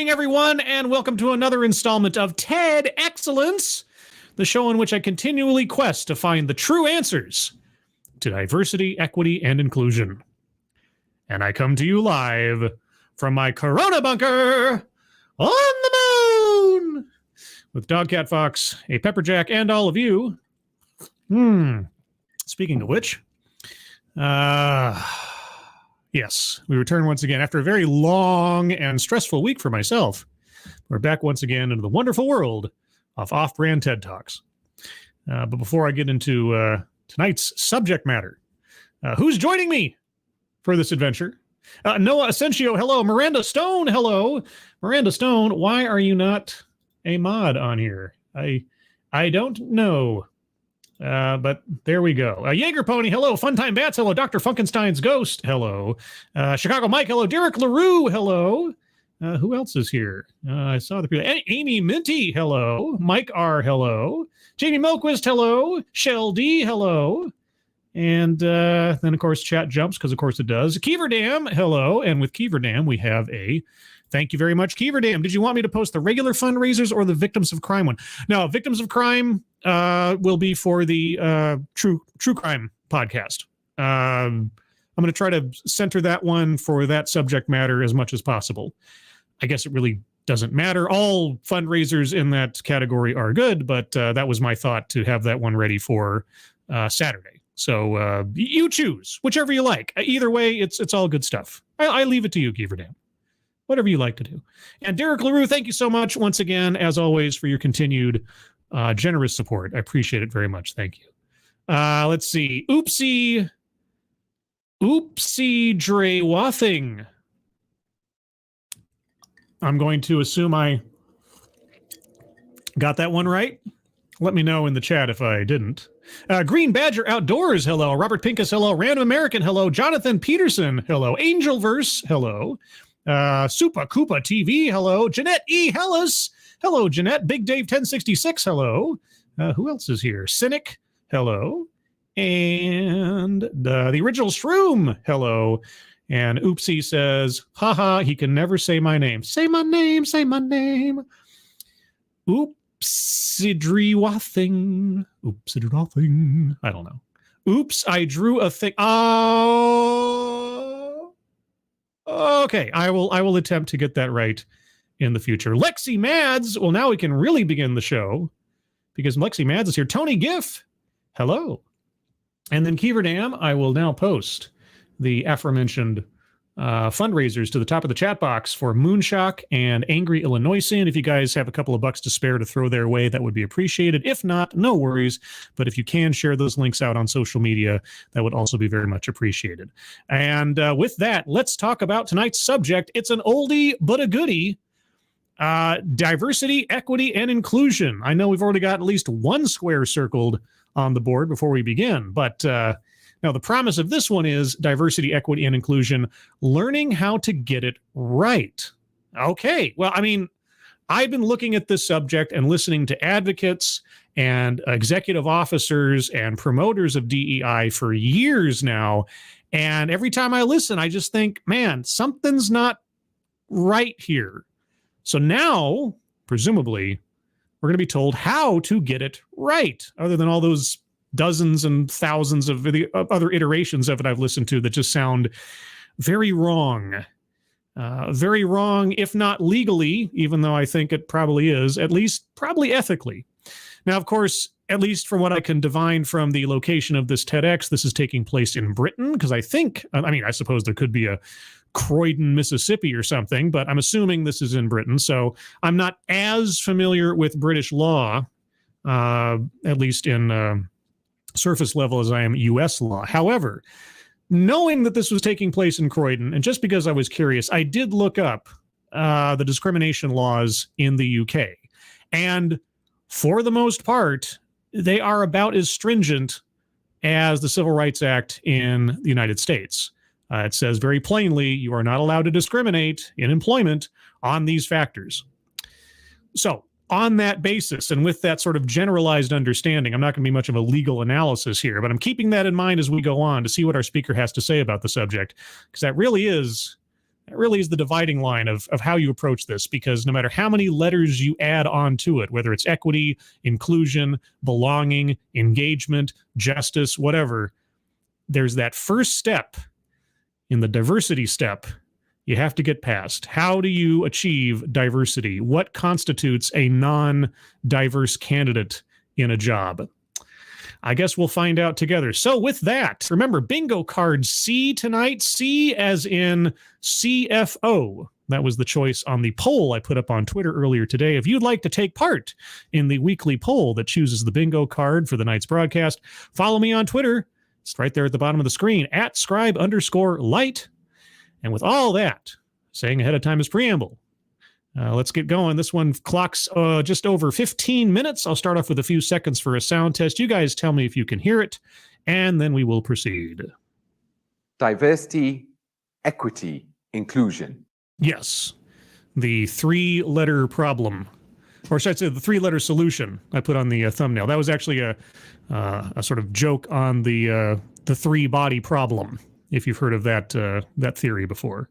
evening, everyone, and welcome to another installment of TED Excellence, the show in which I continually quest to find the true answers to diversity, equity, and inclusion. And I come to you live from my Corona bunker on the moon with Dogcat Fox, a Pepperjack, and all of you. Speaking of which, yes, we return once again after a very long and stressful week for myself. We're back once again into the wonderful world of off-brand TED Talks. But before I get into tonight's subject matter, who's joining me for this adventure? Noah Asensio, hello. Miranda Stone, hello. Miranda Stone, why are you not a mod on here? I don't know. But there we go. Jaeger Pony, hello. Funtime Bats, hello. Dr. Funkenstein's Ghost, hello. Chicago Mike, hello. Derek LaRue, hello. Who else is here? I saw the people. Amy Minty, hello. Mike R, hello. Jamie Milquist, hello. Shell D, hello. And then, of course, chat jumps, because, of course, it does. Keever Dam, hello. And with Keever Dam, we have a thank you very much, Keever Dam. Did you want me to post the regular fundraisers or the Victims of Crime one? No, Victims of Crime will be for the true crime podcast. I'm going to try to center that one for that subject matter as much as possible. I guess it really doesn't matter. All fundraisers in that category are good, but that was my thought, to have that one ready for Saturday. So you choose whichever you like. Either way, it's all good stuff. I leave it to you, Keever Dam. Whatever you like to do. And Derek LaRue, thank you so much once again, as always, for your continued generous support. I appreciate it very much. Thank you. Let's see. Oopsie Dre Wathing. I'm going to assume I got that one right. Let me know in the chat if I didn't. Green Badger Outdoors, hello. Robert Pincus, hello. Random American, hello. Jonathan Peterson, hello. Angelverse, hello. Supa Koopa TV, hello. Jeanette E. Hellas, hello, Jeanette. Big Dave 1066, hello. Who else is here? Cynic, hello. And the original Shroom, hello. And Oopsie says, haha, he can never say my name. Say my name, say my name. Oopsidrewathing. Oopsidrewathing. I don't know. Oops, I drew a thing. Oh. Okay, I will attempt to get that right in the future. Lexi Mads. Well, now we can really begin the show, because Lexi Mads is here. Tony Giff. Hello. And then Keever Dam, I will now post the aforementioned fundraisers to the top of the chat box for Moonshock and Angry Illinoisan. If you guys have a couple of bucks to spare to throw their way, that would be appreciated. If not, no worries. But if you can share those links out on social media, that would also be very much appreciated. And with that, let's talk about tonight's subject. It's an oldie but a goodie. Diversity, equity, and inclusion. I know we've already got at least one square circled on the board before we begin, but now, the promise of this one is diversity, equity, and inclusion, learning how to get it right. Okay, well, I mean, I've been looking at this subject and listening to advocates and executive officers and promoters of DEI for years now, and every time I listen, I just think, man, something's not right here. So now, presumably, we're going to be told how to get it right, other than all those dozens and thousands of the other iterations of it I've listened to that just sound very wrong. Very wrong, if not legally, even though I think it probably is, at least probably ethically. Now, of course, at least from what I can divine from the location of this TEDx, this is taking place in Britain, because I suppose there could be a Croydon, Mississippi or something, but I'm assuming this is in Britain, so I'm not as familiar with British law, at least in surface level, as I am U.S. law. However, knowing that this was taking place in Croydon, and just because I was curious, I did look up the discrimination laws in the UK. And for the most part, they are about as stringent as the Civil Rights Act in the United States. It says very plainly, you are not allowed to discriminate in employment on these factors. So, on that basis, and with that sort of generalized understanding, I'm not going to be much of a legal analysis here, but I'm keeping that in mind as we go on to see what our speaker has to say about the subject, because that really is It really is the dividing line of how you approach this, because no matter how many letters you add on to it, whether it's equity, inclusion, belonging, engagement, justice, whatever, there's that first step in the diversity step you have to get past. How do you achieve diversity? What constitutes a non-diverse candidate in a job? I guess we'll find out together. So with that, remember, bingo card C tonight. C as in CFO. That was the choice on the poll I put up on Twitter earlier today. If you'd like to take part in the weekly poll that chooses the bingo card for the night's broadcast, follow me on Twitter. It's right there at the bottom of the screen, at scribe_light. And with all that, saying ahead of time as preamble, let's get going. This one clocks just over 15 minutes. I'll start off with a few seconds for a sound test. You guys tell me if you can hear it, and then we will proceed. Diversity, equity, inclusion. Yes. The three-letter problem, or should I say the three-letter solution I put on the thumbnail. That was actually a sort of joke on the three-body problem, if you've heard of that theory before.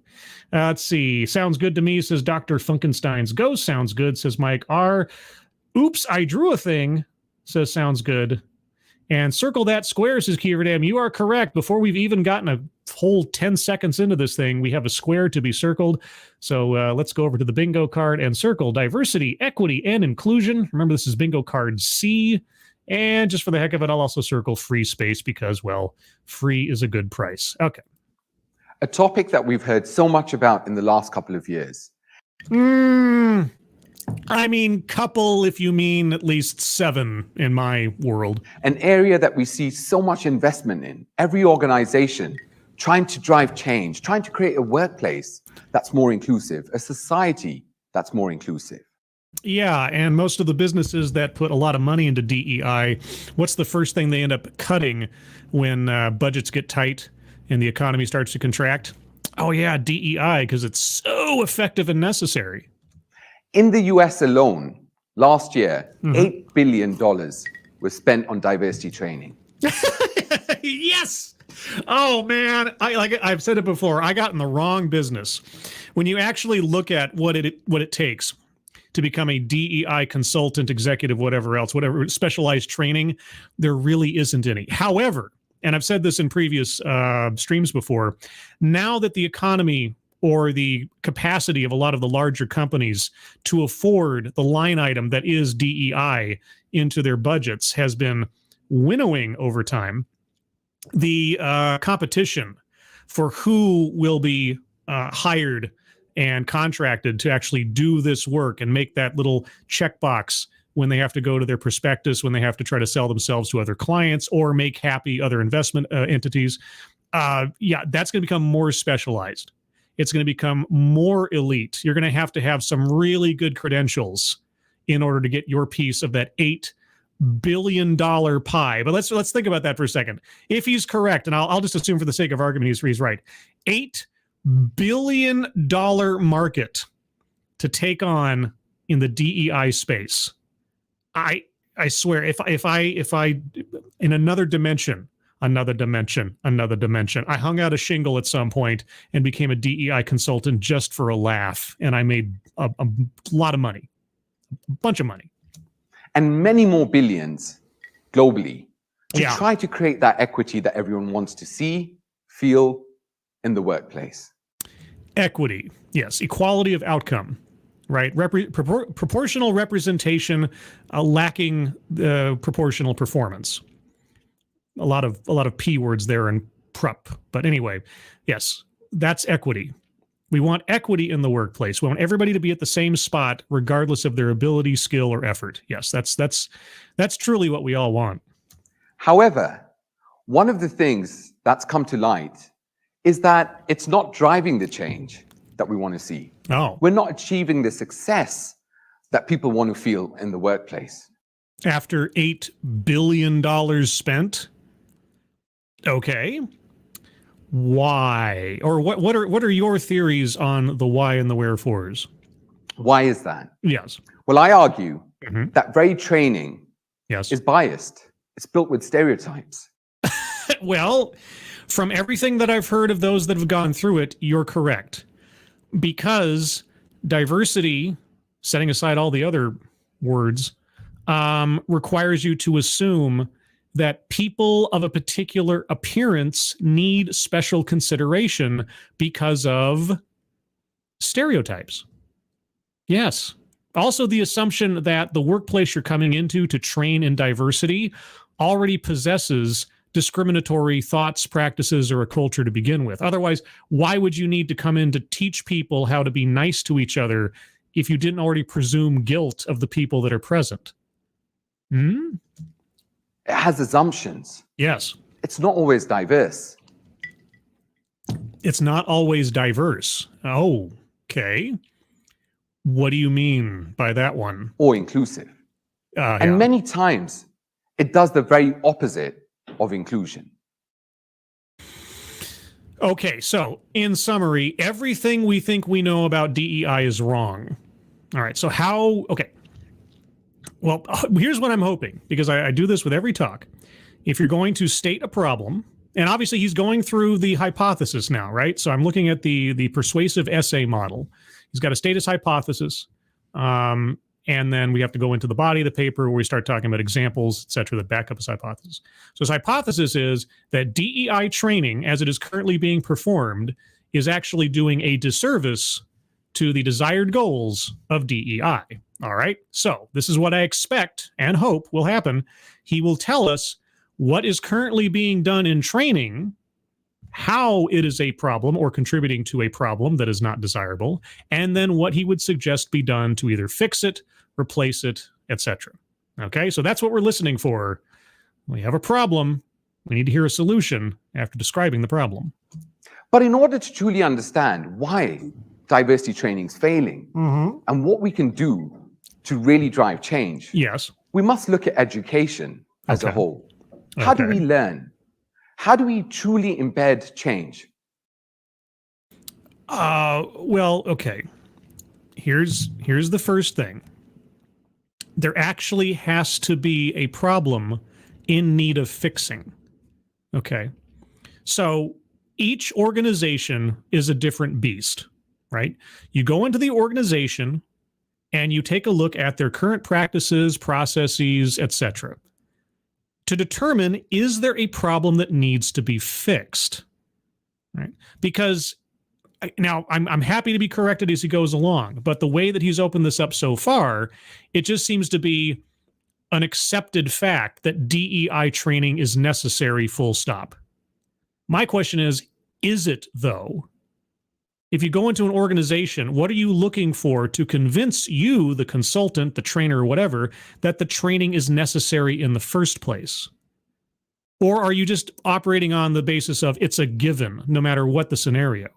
Let's see. Sounds good to me, says Dr. Funkenstein's Ghost. Sounds good, says Mike R. Oops, I drew a thing, says sounds good. And circle that square, says Kieverdam. You are correct. Before we've even gotten a whole 10 seconds into this thing, we have a square to be circled. So let's go over to the bingo card and circle diversity, equity, and inclusion. Remember, this is bingo card C. And just for the heck of it, I'll also circle free space because, well, free is a good price. Okay. A topic that we've heard so much about in the last couple of years. I mean, couple, if you mean at least 7 in my world. An area that we see so much investment in. Every organization trying to drive change, trying to create a workplace that's more inclusive, a society that's more inclusive. Yeah, and most of the businesses that put a lot of money into DEI, what's the first thing they end up cutting when budgets get tight and the economy starts to contract? Oh yeah, DEI, because it's so effective and necessary. In the US alone, last year, $8 billion was spent on diversity training. Yes! Oh man, I've said it before, I got in the wrong business. When you actually look at what it takes to become a DEI consultant, executive, whatever specialized training, there really isn't any. However, and I've said this in previous streams before, now that the economy or the capacity of a lot of the larger companies to afford the line item that is DEI into their budgets has been winnowing over time, the competition for who will be hired and contracted to actually do this work and make that little checkbox when they have to go to their prospectus, when they have to try to sell themselves to other clients or make happy other investment entities. Yeah, that's going to become more specialized. It's going to become more elite. You're going to have some really good credentials in order to get your piece of that $8 billion pie. But let's think about that for a second. If he's correct, and I'll just assume for the sake of argument he's right, $8 billion market to take on in the DEI space. I swear, if I in another dimension, I hung out a shingle at some point and became a DEI consultant just for a laugh, and I made a lot of money, a bunch of money. And many more billions globally to try to create that equity that everyone wants to see, feel in the workplace. Equity, yes. Equality of outcome, right? Proportional representation, lacking proportional performance. A lot of P words there in prep. But anyway, yes, that's equity. We want equity in the workplace. We want everybody to be at the same spot, regardless of their ability, skill, or effort. Yes, that's truly what we all want. However, one of the things that's come to light is that it's not driving the change that we want to see. Oh. We're not achieving the success that people want to feel in the workplace. After $8 billion spent? Okay. Why? Or what are your theories on the why and the wherefores? Why is that? Yes. Well, I argue that very training yes. is biased. It's built with stereotypes. Well, from everything that I've heard of those that have gone through it, you're correct. because diversity, setting aside all the other words, requires you to assume that people of a particular appearance need special consideration because of stereotypes. Yes. Also, the assumption that the workplace you're coming into to train in diversity already possesses discriminatory thoughts, practices, or a culture to begin with. Otherwise, why would you need to come in to teach people how to be nice to each other if you didn't already presume guilt of the people that are present? It has assumptions. Yes. It's not always diverse. It's not always diverse. Oh, okay. What do you mean by that one? Or inclusive. Yeah. And many times, it does the very opposite of inclusion. Okay, so in summary, everything we think we know about DEI is wrong. All right, so how, okay. Well, here's what I'm hoping, because I do this with every talk. If you're going to state a problem, and obviously he's going through the hypothesis now, right? So I'm looking at the persuasive essay model. He's got to state his hypothesis, and then we have to go into the body of the paper where we start talking about examples, et cetera, that back up his hypothesis. So his hypothesis is that DEI training, as it is currently being performed, is actually doing a disservice to the desired goals of DEI. All right, so this is what I expect and hope will happen. He will tell us what is currently being done in training, how it is a problem or contributing to a problem that is not desirable, and then what he would suggest be done to either fix it, replace it, etc. Okay, so that's what we're listening for. We have a problem. We need to hear a solution after describing the problem. But in order to truly understand why diversity training is failing and what we can do to really drive change, yes, we must look at education as a whole. How do we learn? How do we truly embed change? Well, okay. Here's the first thing. There actually has to be a problem in need of fixing. Okay. So each organization is a different beast, right? You go into the organization and you take a look at their current practices, processes, etc., to determine, is there a problem that needs to be fixed, right? Because now I'm happy to be corrected as he goes along, but the way that he's opened this up so far, it just seems to be an accepted fact that DEI training is necessary, full stop. My question is it though? If you go into an organization, what are you looking for to convince you, the consultant, the trainer, or whatever, that the training is necessary in the first place? Or are you just operating on the basis of it's a given, no matter what the scenario?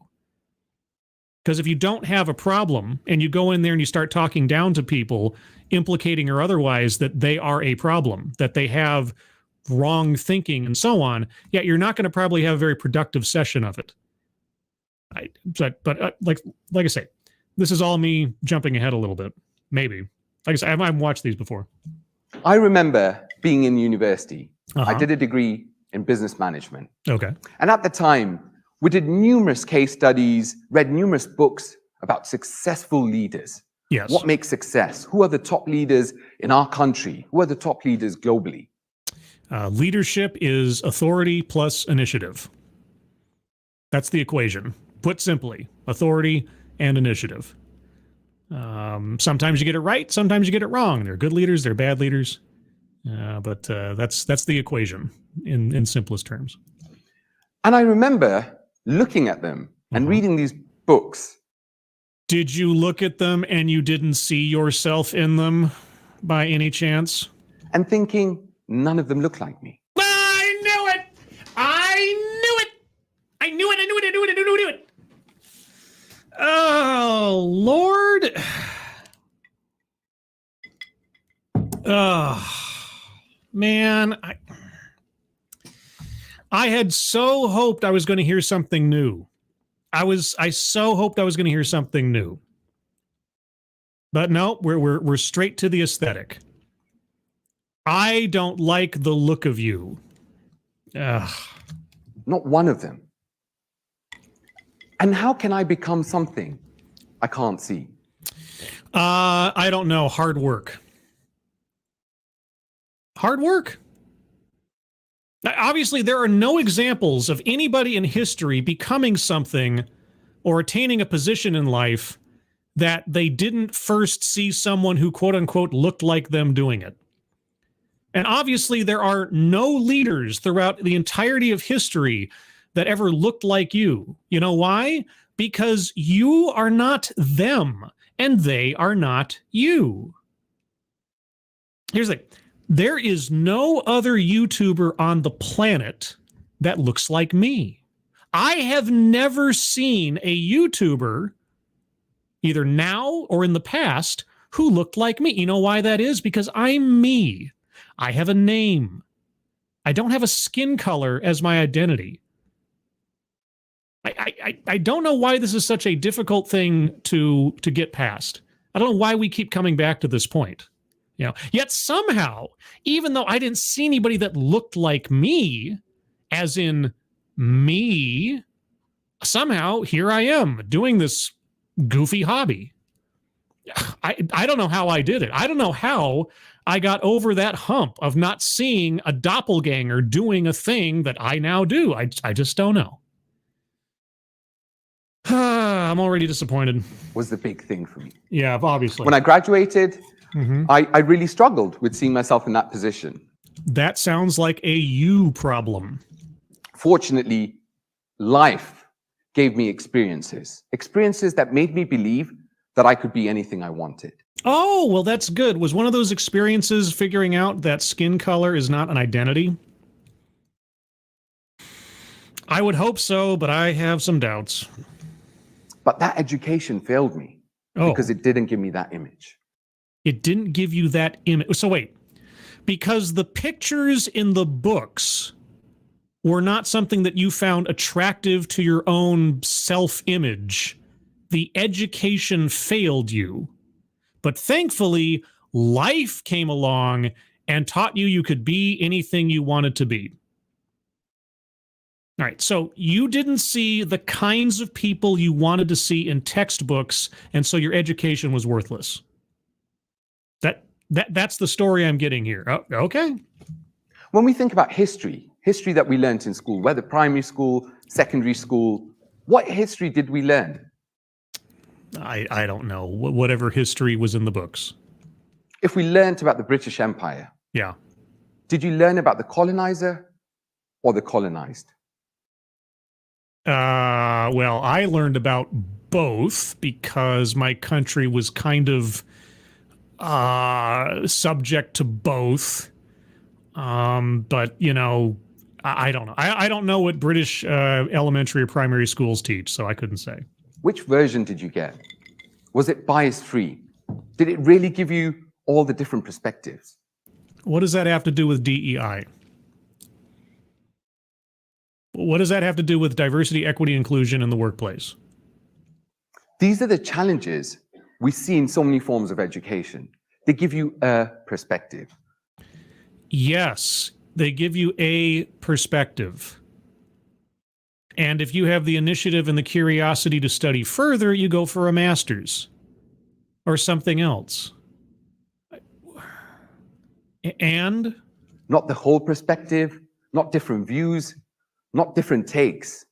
Because if you don't have a problem and you go in there and you start talking down to people, implicating or otherwise that they are a problem, that they have wrong thinking and so on, yeah, you're not going to probably have a very productive session of it. But like I say, this is all me jumping ahead a little bit. Maybe. Like I said, I haven't watched these before. I remember being in university. I did a degree in business management. Okay. And at the time, we did numerous case studies, read numerous books about successful leaders. Yes. What makes success? Who are the top leaders in our country? Who are the top leaders globally? Leadership is authority plus initiative. That's the equation. Put simply, authority and initiative. Sometimes you get it right, sometimes you get it wrong. There are good leaders, there are bad leaders, but that's the equation in simplest terms. And I remember looking at them and reading these books. Did you look at them and you didn't see yourself in them by any chance? And thinking, none of them look like me. I knew it! I knew it! I knew it! I knew it! I knew it! I knew it! I knew it! Oh, Lord. Oh, man. I had so hoped I was going to hear something new. I so hoped I was going to hear something new. But no, we're straight to the aesthetic. I don't like the look of you. Ugh. Not one of them. And how can I become something I can't see. I don't know. Hard work. Hard work. Obviously, there are no examples of anybody in history becoming something or attaining a position in life that they didn't first see someone who, quote unquote, looked like them doing it. And obviously, there are no leaders throughout the entirety of history that ever looked like you. You know why? Because you are not them, and they are not you. Here's the thing. There is no other YouTuber on the planet that looks like me. I have never seen a YouTuber, either now or in the past, who looked like me. You know why that is? Because I'm me. I have a name. I don't have a skin color as my identity. I don't know why this is such a difficult thing to get past. I don't know why we keep coming back to this point. You know, yet somehow, even though I didn't see anybody that looked like me, as in me, somehow here I am doing this goofy hobby. I don't know how I did it. I don't know how I got over that hump of not seeing a doppelganger doing a thing that I now do. I just don't know. I'm already disappointed. Was the big thing for me. Yeah, obviously. When I graduated, I really struggled with seeing myself in that position. That sounds like a you problem. Fortunately, life gave me experiences that made me believe that I could be anything I wanted. Oh, well, that's good. Was one of those experiences figuring out that skin color is not an identity? I would hope so, but I have some doubts. But that education failed me because it didn't give me that image. It didn't give you that image. So wait, because the pictures in the books were not something that you found attractive to your own self-image, the education failed you. But thankfully, life came along and taught you you could be anything you wanted to be. All right, so you didn't see the kinds of people you wanted to see in textbooks, and so your education was worthless. That's the story I'm getting here. Oh, okay. When we think about history that we learned in school, whether primary school, secondary school, what history did we learn? I don't know. Whatever history was in the books. If we learned about the British Empire, yeah. Did you learn about the colonizer or the colonized? Well, I learned about both because my country was kind of subject to both. But, you know, I don't know. I don't know what British elementary or primary schools teach, so I couldn't say. Which version did you get? Was it bias-free? Did it really give you all the different perspectives? What does that have to do with DEI? What does that have to do with diversity, equity, inclusion in the workplace? These are the challenges we see in so many forms of education. They give you a perspective. Yes, they give you a perspective. And if you have the initiative and the curiosity to study further, you go for a master's or something else. And? Not the whole perspective, not different views, not different takes.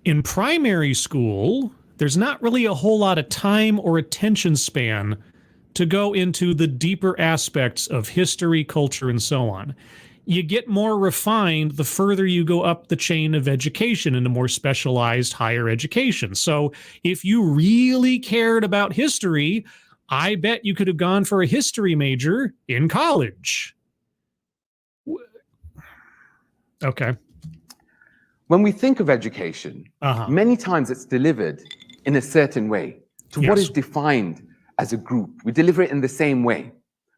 In primary school, there's not really a whole lot of time or attention span to go into the deeper aspects of history, culture, and so on. You get more refined the further you go up the chain of education into more specialized higher education. So if you really cared about history, I bet you could have gone for a history major in college. Okay. When we think of education, many times it's delivered in a certain way to what is defined as a group. We deliver it in the same way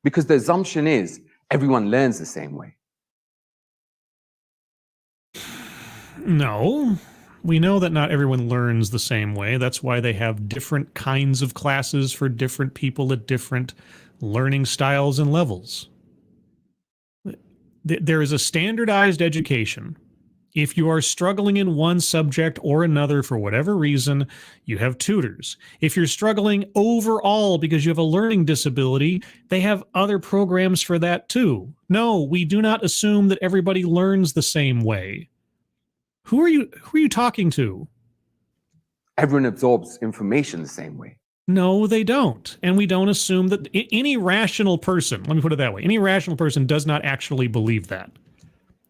because the assumption is everyone learns the same way. No, we know that not everyone learns the same way. That's why they have different kinds of classes for different people at different learning styles and levels. There is a standardized education If you are struggling in one subject or another for whatever reason, you have tutors. If you're struggling overall because you have a learning disability, they have other programs for that too. No, we do not assume that everybody learns the same way. Who are you talking to? Everyone absorbs information the same way. No, they don't. And we don't assume that any rational person, let me put it that way, any rational person does not actually believe that.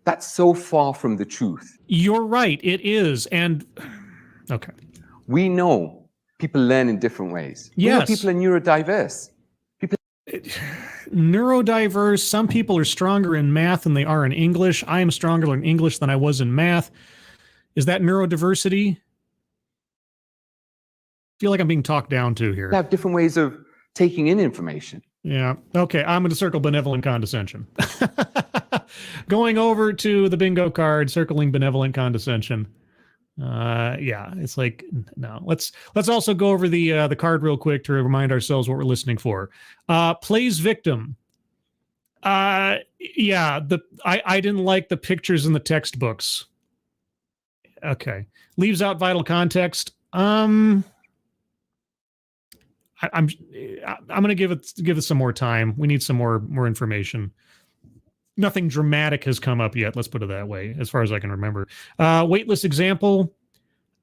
That's so far from the truth. You're right, it is. And, okay. We know people learn in different ways. Yes. We know people are neurodiverse. Neurodiverse, some people are stronger in math than they are in English. I am stronger in English than I was in math. Is that neurodiversity? I feel like I'm being talked down to here. They have different ways of taking in information. Yeah. Okay, I'm going to circle benevolent condescension. Going over to the bingo card, circling benevolent condescension. Yeah, it's like, no. Let's also go over the card real quick to remind ourselves what we're listening for. Plays victim. Yeah, I didn't like the pictures in the textbooks. Okay. Leaves out vital context. I'm going to give it some more time. We need some more information. Nothing dramatic has come up yet. Let's put it that way, as far as I can remember. Weightless example.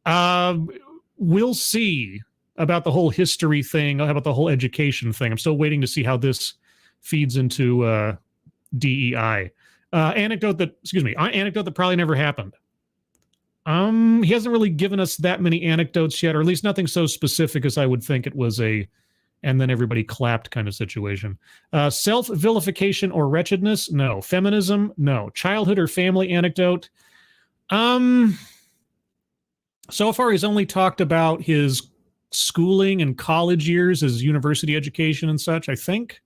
We'll see about the whole history thing, about the whole education thing. I'm still waiting to see how this feeds into D.E.I. Anecdote that probably never happened. He hasn't really given us that many anecdotes yet, or at least nothing so specific as I would think it was and then everybody clapped kind of situation. Self-vilification or wretchedness? No. Feminism? No. Childhood or family anecdote? So far he's only talked about his schooling and college years, his university education and such, I think.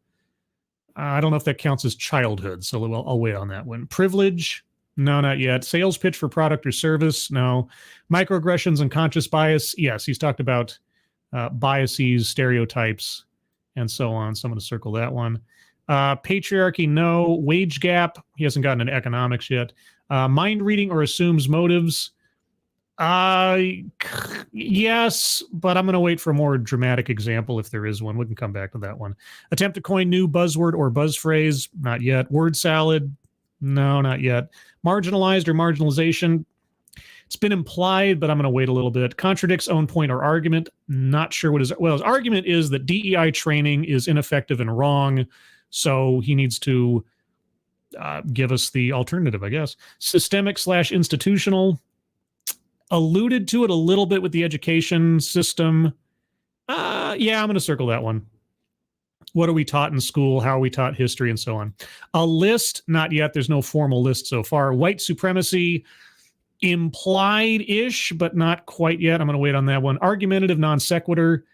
I don't know if that counts as childhood, so I'll wait on that one. Privilege? No, not yet. Sales pitch for product or service? No. Microaggressions and conscious bias? Yes, he's talked about biases, stereotypes, and so on. So I'm going to circle that one. Patriarchy? No. Wage gap? He hasn't gotten into economics yet. Mind reading or assumes motives? Yes, but I'm going to wait for a more dramatic example if there is one. We can come back to that one. Attempt to coin new buzzword or buzz phrase? Not yet. Word salad? No, not yet. Marginalized or marginalization? It's been implied, but I'm going to wait a little bit. Contradicts own point or argument? Not sure what his argument is that DEI training is ineffective and wrong, so he needs to give us the alternative, I guess. Systemic/institutional? Alluded to it a little bit with the education system. Yeah, I'm going to circle that one. What are we taught in school? How are we taught history and so on? A list? Not yet. There's no formal list so far. White supremacy? Implied-ish, but not quite yet. I'm going to wait on that one. Argumentative non sequitur.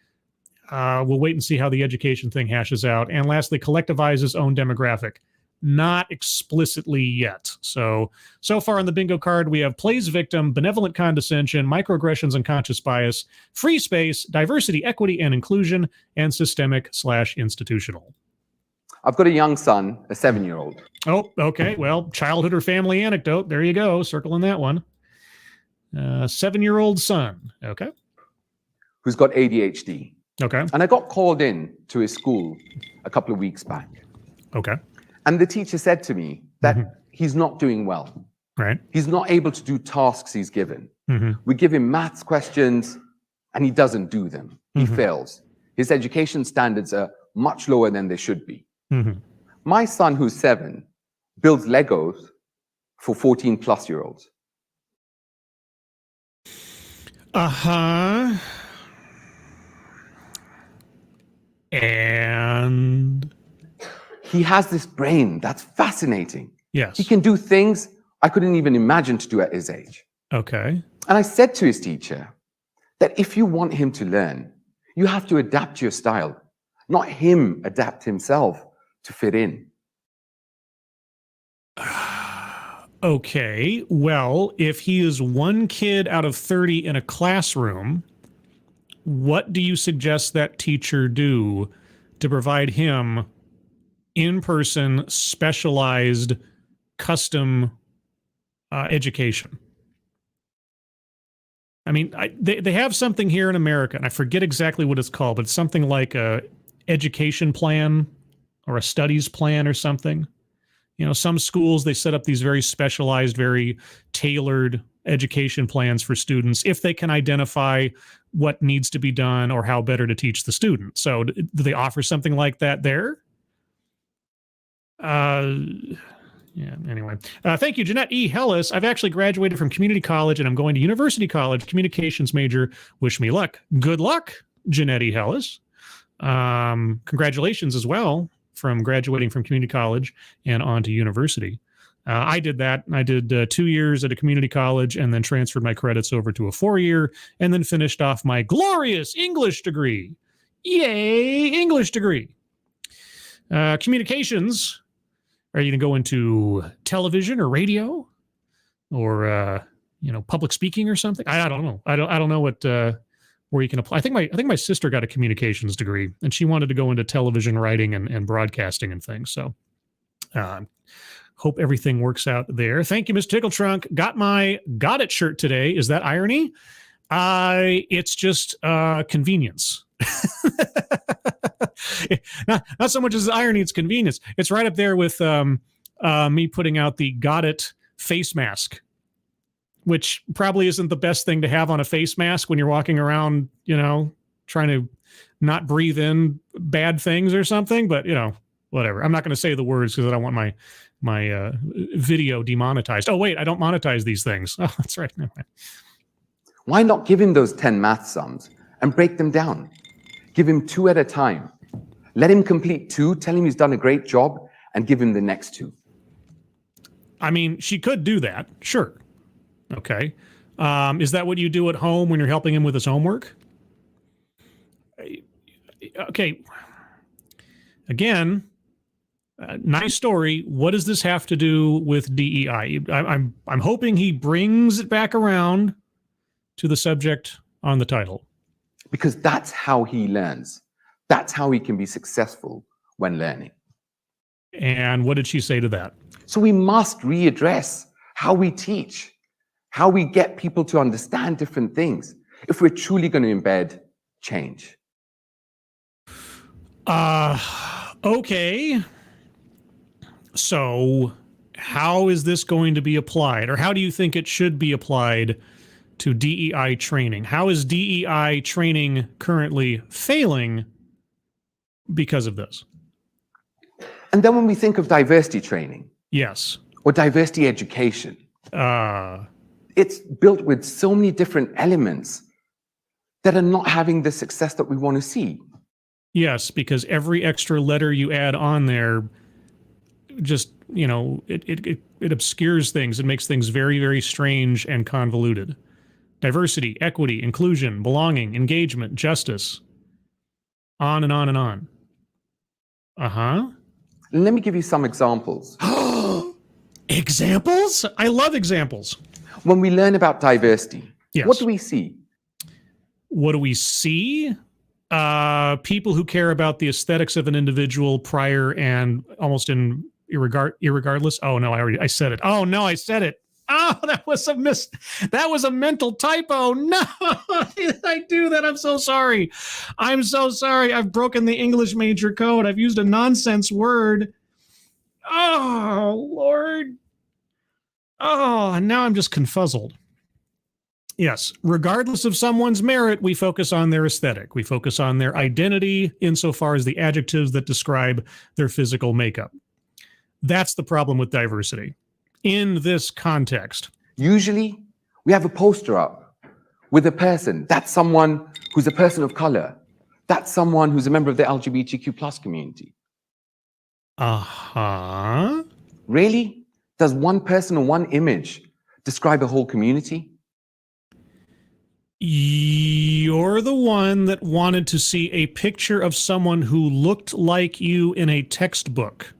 We'll wait and see how the education thing hashes out. And lastly, collectivize his own demographic. Not explicitly yet. So far on the bingo card, we have plays victim, benevolent condescension, microaggressions and conscious bias, free space, diversity, equity, and inclusion, and systemic/institutional. I've got a young son, a 7-year-old. Oh, okay. Well, childhood or family anecdote. There you go. Circling that one. 7-year-old son. Okay. Who's got ADHD. Okay. And I got called in to his school a couple of weeks back. Okay. And the teacher said to me that he's not doing well. Right. He's not able to do tasks he's given. We give him maths questions and he doesn't do them. He fails. His education standards are much lower than they should be. My son, who's 7, builds Legos for 14-plus-year-olds. And he has this brain that's fascinating. Yes. He can do things I couldn't even imagine to do at his age. Okay. And I said to his teacher that if you want him to learn, you have to adapt your style, not him adapt himself to fit in. Okay. Well, if he is one kid out of 30 in a classroom, what do you suggest that teacher do to provide him in-person, specialized, custom education? I mean, they have something here in America, and I forget exactly what it's called, but it's something like a education plan or a studies plan or something. You know, some schools, they set up these very specialized, very tailored education plans for students if they can identify what needs to be done or how better to teach the student. So do they offer something like that there? Yeah, anyway. Thank you, Jeanette E. Hellis. I've actually graduated from community college and I'm going to university college, communications major. Wish me luck. Good luck, Jeanette E. Hellis. Congratulations as well from graduating from community college and on to university. I did that. I did 2 years at a community college and then transferred my credits over to a 4-year and then finished off my glorious English degree. Yay, English degree. Communications. Are you going to go into television or radio or, public speaking or something? I don't know. I don't know what, where you can apply. I think my sister got a communications degree and she wanted to go into television writing and broadcasting and things. So, hope everything works out there. Thank you, Miss Tickletrunk. Got it shirt today. Is that irony? It's just, convenience. Not so much as irony, it's convenience. It's right up there with me putting out the Got It face mask, which probably isn't the best thing to have on a face mask when you're walking around, trying to not breathe in bad things or something, but whatever. I'm not going to say the words because I don't want my video demonetized. Oh wait, I don't monetize these things. Oh, that's right. Why not give him those 10 math sums and break them down? Give him 2 at a time. Let him complete 2, tell him he's done a great job, and give him the next 2. I mean, she could do that, sure. Okay. Is that what you do at home when you're helping him with his homework? Okay. Again, nice story. What does this have to do with DEI? I'm hoping he brings it back around to the subject on the title. Because that's how he learns. That's how he can be successful when learning. And what did she say to that? So we must readdress how we teach, how we get people to understand different things, if we're truly going to embed change. Okay. So how is this going to be applied? Or how do you think it should be applied to DEI training? How is DEI training currently failing because of this? And then when we think of diversity training, yes, or diversity education, it's built with so many different elements that are not having the success that we want to see. Yes, because every extra letter you add on there just, it obscures things. It makes things very, very strange and convoluted. Diversity, equity, inclusion, belonging, engagement, justice, on and on and on. Uh-huh. Let me give you some examples. Examples? I love examples. When we learn about diversity, yes. What do we see? What do we see? People who care about the aesthetics of an individual prior and almost irregardless. Oh no, I said it. Oh no, I said it. Oh, that was a mental typo. No, did I do that? I'm so sorry. I'm so sorry. I've broken the English major code. I've used a nonsense word. Oh, Lord. Oh, and now I'm just confuzzled. Yes, regardless of someone's merit, we focus on their aesthetic. We focus on their identity insofar as the adjectives that describe their physical makeup. That's the problem with diversity. In this context, usually we have a poster up with a person. That's someone who's a person of color. That's someone who's a member of the LGBTQ+ community. Uh-huh. Really? Does one person or one image describe a whole community? You're the one that wanted to see a picture of someone who looked like you in a textbook,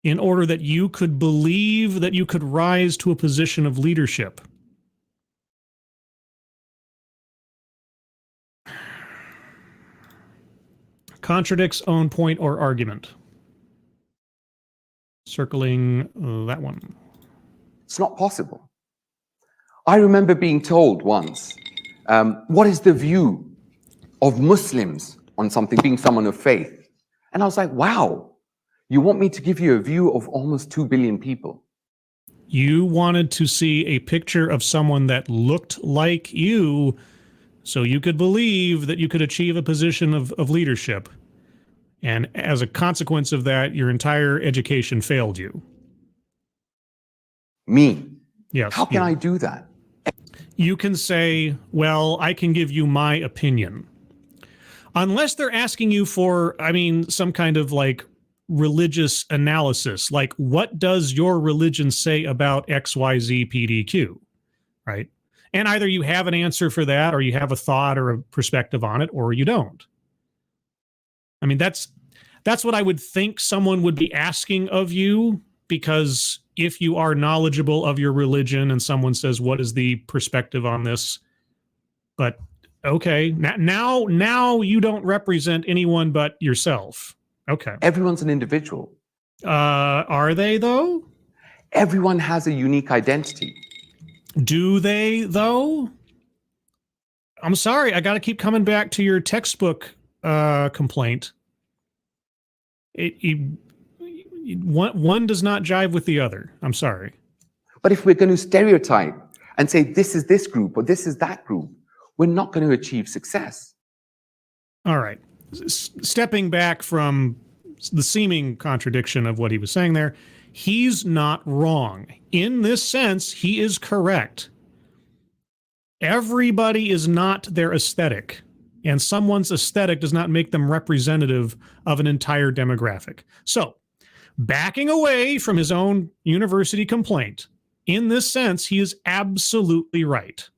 in order that you could believe that you could rise to a position of leadership. Contradicts own point or argument. Circling that one. It's not possible. I remember being told once, what is the view of Muslims on something, being someone of faith? And I was like, wow, you want me to give you a view of almost 2 billion people? You wanted to see a picture of someone that looked like you so you could believe that you could achieve a position of leadership. And as a consequence of that, your entire education failed you. Me? Yes. How can I do that? You can say, well, I can give you my opinion. Unless they're asking you for, I mean, some kind of like religious analysis, like what does your religion say about XYZ PDQ, right? And either you have an answer for that, or you have a thought or a perspective on it, or you don't. I mean, that's what I would think someone would be asking of you, because if you are knowledgeable of your religion and someone says, what is the perspective on this? But okay, now you don't represent anyone but yourself. Okay. Everyone's an individual. Are they though? Everyone has a unique identity. Do they though? I'm sorry, I got to keep coming back to your textbook complaint. One does not jive with the other. I'm sorry. But if we're going to stereotype and say this is this group or this is that group, we're not going to achieve success. All right. Stepping back from the seeming contradiction of what he was saying there, he's not wrong. In this sense, he is correct. Everybody is not their aesthetic, and someone's aesthetic does not make them representative of an entire demographic. So, backing away from his own university complaint, in this sense, he is absolutely right.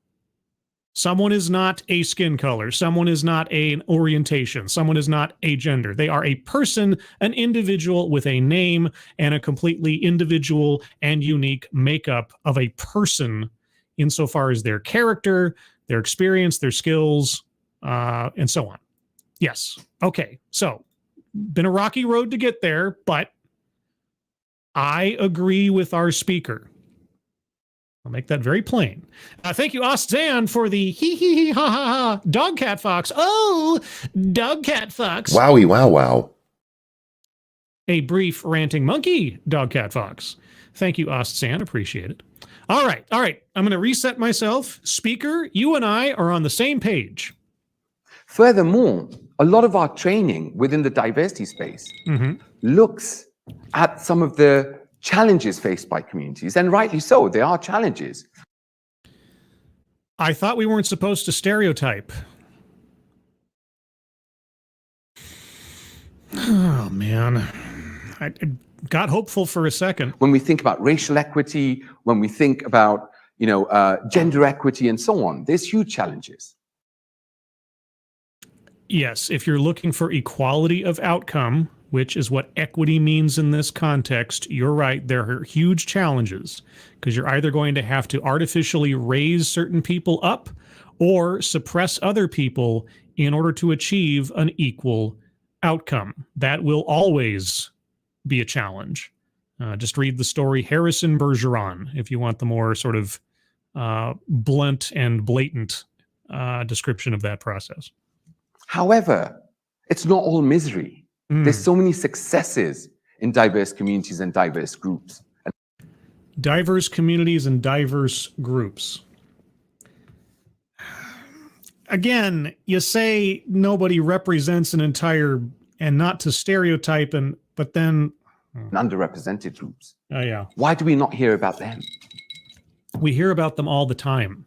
Someone is not a skin color. Someone is not an orientation. Someone is not a gender. They are a person, an individual with a name and a completely individual and unique makeup of a person insofar as their character, their experience, their skills, and so on. Yes. Okay. So, been a rocky road to get there, but I agree with our speaker. I'll make that very plain. Thank you, Ostzan, for the hee ha ha ha dog cat fox. Oh, dog cat fox. Wowie wow wow. A brief ranting monkey dog cat fox. Thank you, Ostzan. Appreciate it. All right. I'm going to reset myself. Speaker, you and I are on the same page. Furthermore, a lot of our training within the diversity space looks at some of the challenges faced by communities, and rightly so, there are challenges. I thought we weren't supposed to stereotype. Oh, man. I got hopeful for a second. When we think about racial equity, when we think about, gender equity and so on, there's huge challenges. Yes, if you're looking for equality of outcome, which is what equity means in this context, you're right, there are huge challenges, because you're either going to have to artificially raise certain people up or suppress other people in order to achieve an equal outcome. That will always be a challenge. Just read the story Harrison Bergeron if you want the more sort of blunt and blatant description of that process. However, it's not all misery. There's so many successes in diverse communities and diverse groups. Diverse communities and diverse groups. Again, you say nobody represents an entire, and not to stereotype, but then underrepresented groups. Oh yeah. Why do we not hear about them? We hear about them all the time.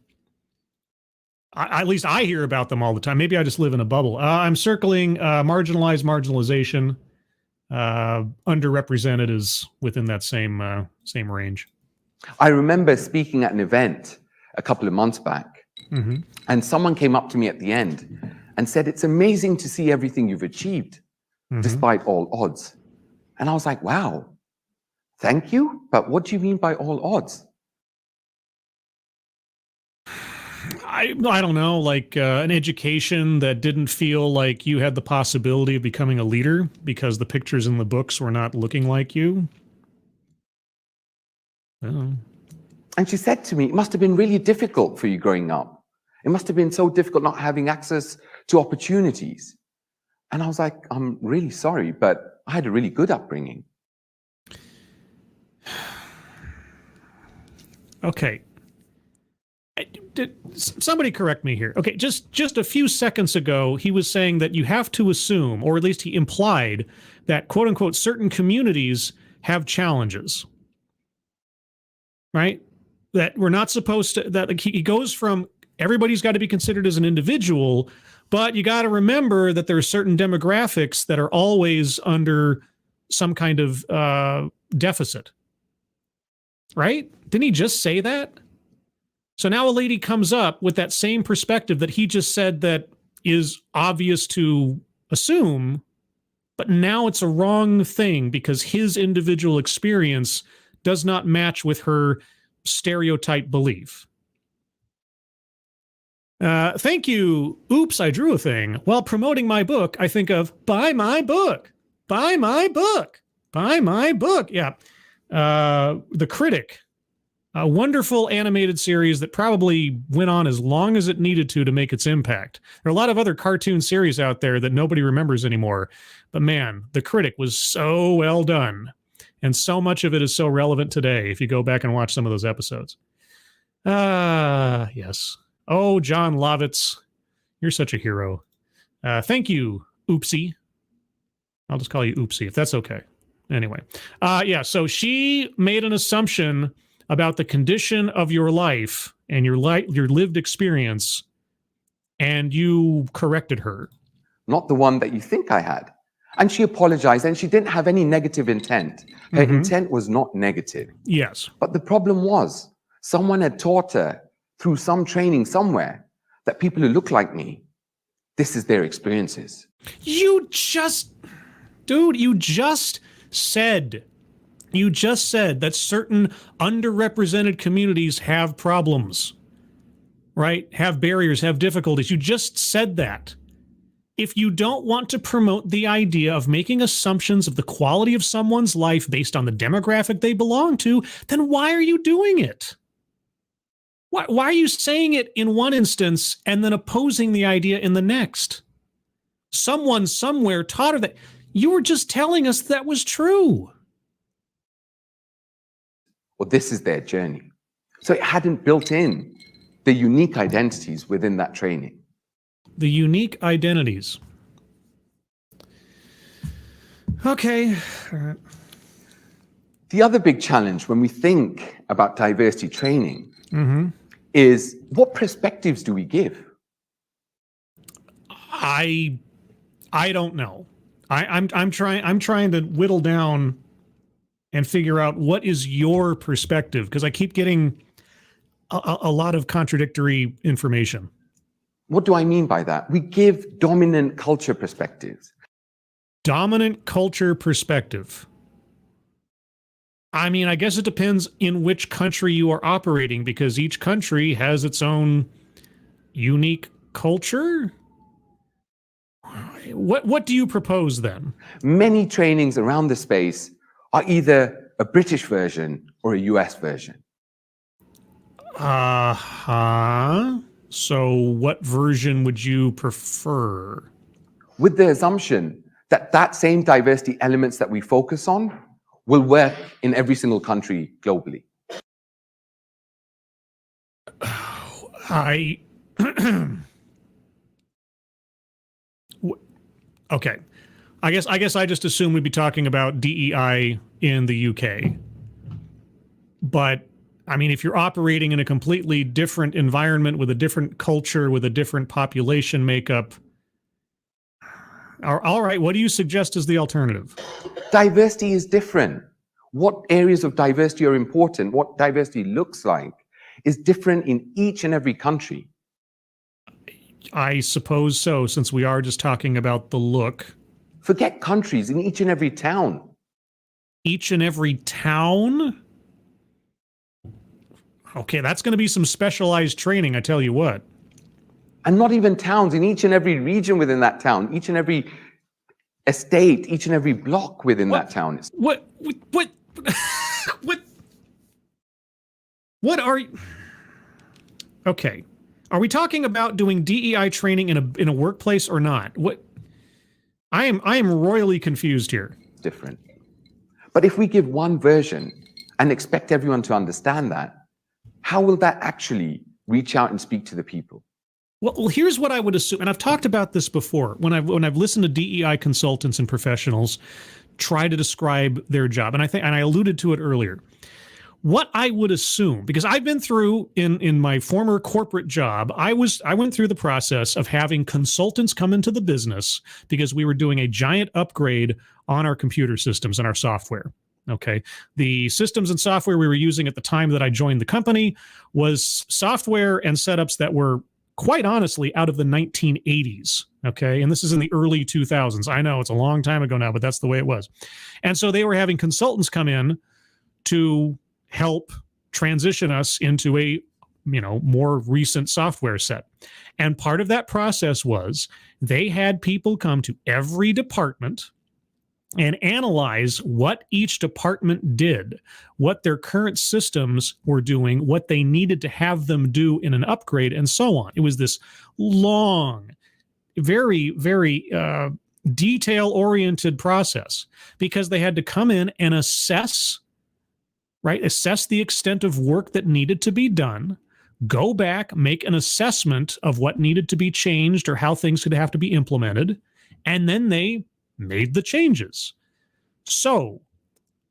At least I hear about them all the time. Maybe I just live in a bubble. I'm circling marginalization. Underrepresented is within that same range. I remember speaking at an event a couple of months back, and someone came up to me at the end and said, "It's amazing to see everything you've achieved, despite all odds." And I was like, wow, thank you. But what do you mean by all odds? I don't know, like an education that didn't feel like you had the possibility of becoming a leader because the pictures in the books were not looking like you. And she said to me, it must have been really difficult for you growing up. It must have been so difficult not having access to opportunities. And I was like, I'm really sorry, but I had a really good upbringing. Okay. Somebody correct me here. Okay, just a few seconds ago, he was saying that you have to assume, or at least he implied, that quote unquote certain communities have challenges. Right? That we're not supposed to, that like, he goes from everybody's got to be considered as an individual, but you got to remember that there are certain demographics that are always under some kind of deficit. Right? Didn't he just say that? So now a lady comes up with that same perspective that he just said that is obvious to assume, but now it's a wrong thing because his individual experience does not match with her stereotype belief. Thank you. Oops, I drew a thing. While promoting my book, I think of buy my book, buy my book, buy my book. Yeah. The Critic. A wonderful animated series that probably went on as long as it needed to make its impact. There are a lot of other cartoon series out there that nobody remembers anymore. But man, The Critic was so well done. And so much of it is so relevant today if you go back and watch some of those episodes. Yes. Oh, John Lovitz. You're such a hero. Thank you, Oopsie. I'll just call you Oopsie if that's okay. Anyway. Yeah, so she made an assumption about the condition of your life and your lived experience, and you corrected her. Not the one that you think I had. And she apologized, and she didn't have any negative intent. Her intent was not negative. Yes. But the problem was, someone had taught her through some training somewhere that people who look like me, this is their experiences. You just said that certain underrepresented communities have problems, right? Have barriers, have difficulties. You just said that. If you don't want to promote the idea of making assumptions of the quality of someone's life based on the demographic they belong to, then why are you doing it? Why are you saying it in one instance and then opposing the idea in the next? Someone somewhere taught her that. You were just telling us that was true. Well, this is their journey. So it hadn't built in the unique identities within that training. The unique identities. Okay. All right. The other big challenge when we think about diversity training is what perspectives do we give? I don't know. I'm trying to whittle down and figure out what is your perspective, because I keep getting a lot of contradictory information. What do I mean by that? We give dominant culture perspectives. Dominant culture perspective. I mean, I guess it depends in which country you are operating, because each country has its own unique culture. What do you propose then? Many trainings around the space are either a British version or a US version. So what version would you prefer? With the assumption that that same diversity elements that we focus on will work in every single country globally. Okay. I guess I just assumed we'd be talking about DEI in the UK. But I mean, if you're operating in a completely different environment with a different culture, with a different population makeup, all right, what do you suggest as the alternative? Diversity is different. What areas of diversity are important, what diversity looks like, is different in each and every country. I suppose so, since we are just talking about the look. Forget countries, in each and every town. Each and every town? Okay, that's going to be some specialized training, I tell you what. And not even towns, in each and every region within that town, each and every estate, each and every block within that town. What? What are you? Okay. Are we talking about doing DEI training in a workplace or not? What? I am royally confused here. Different. But if we give one version and expect everyone to understand that, how will that actually reach out and speak to the people? Well, here's what I would assume, and I've talked about this before when I've listened to DEI consultants and professionals try to describe their job, and I alluded to it earlier. What I would assume, because I've been through in my former corporate job, I went through the process of having consultants come into the business because we were doing a giant upgrade on our computer systems and our software. Okay. The systems and software we were using at the time that I joined the company was software and setups that were quite honestly out of the 1980s. Okay. And this is in the early 2000s. I know it's a long time ago now, but that's the way it was. And so they were having consultants come in to help transition us into a more recent software set. And part of that process was they had people come to every department and analyze what each department did, what their current systems were doing, what they needed to have them do in an upgrade, and so on. It was this long, very, very detail-oriented process because they had to come in and assess the extent of work that needed to be done, go back, make an assessment of what needed to be changed or how things could have to be implemented, and then they made the changes. So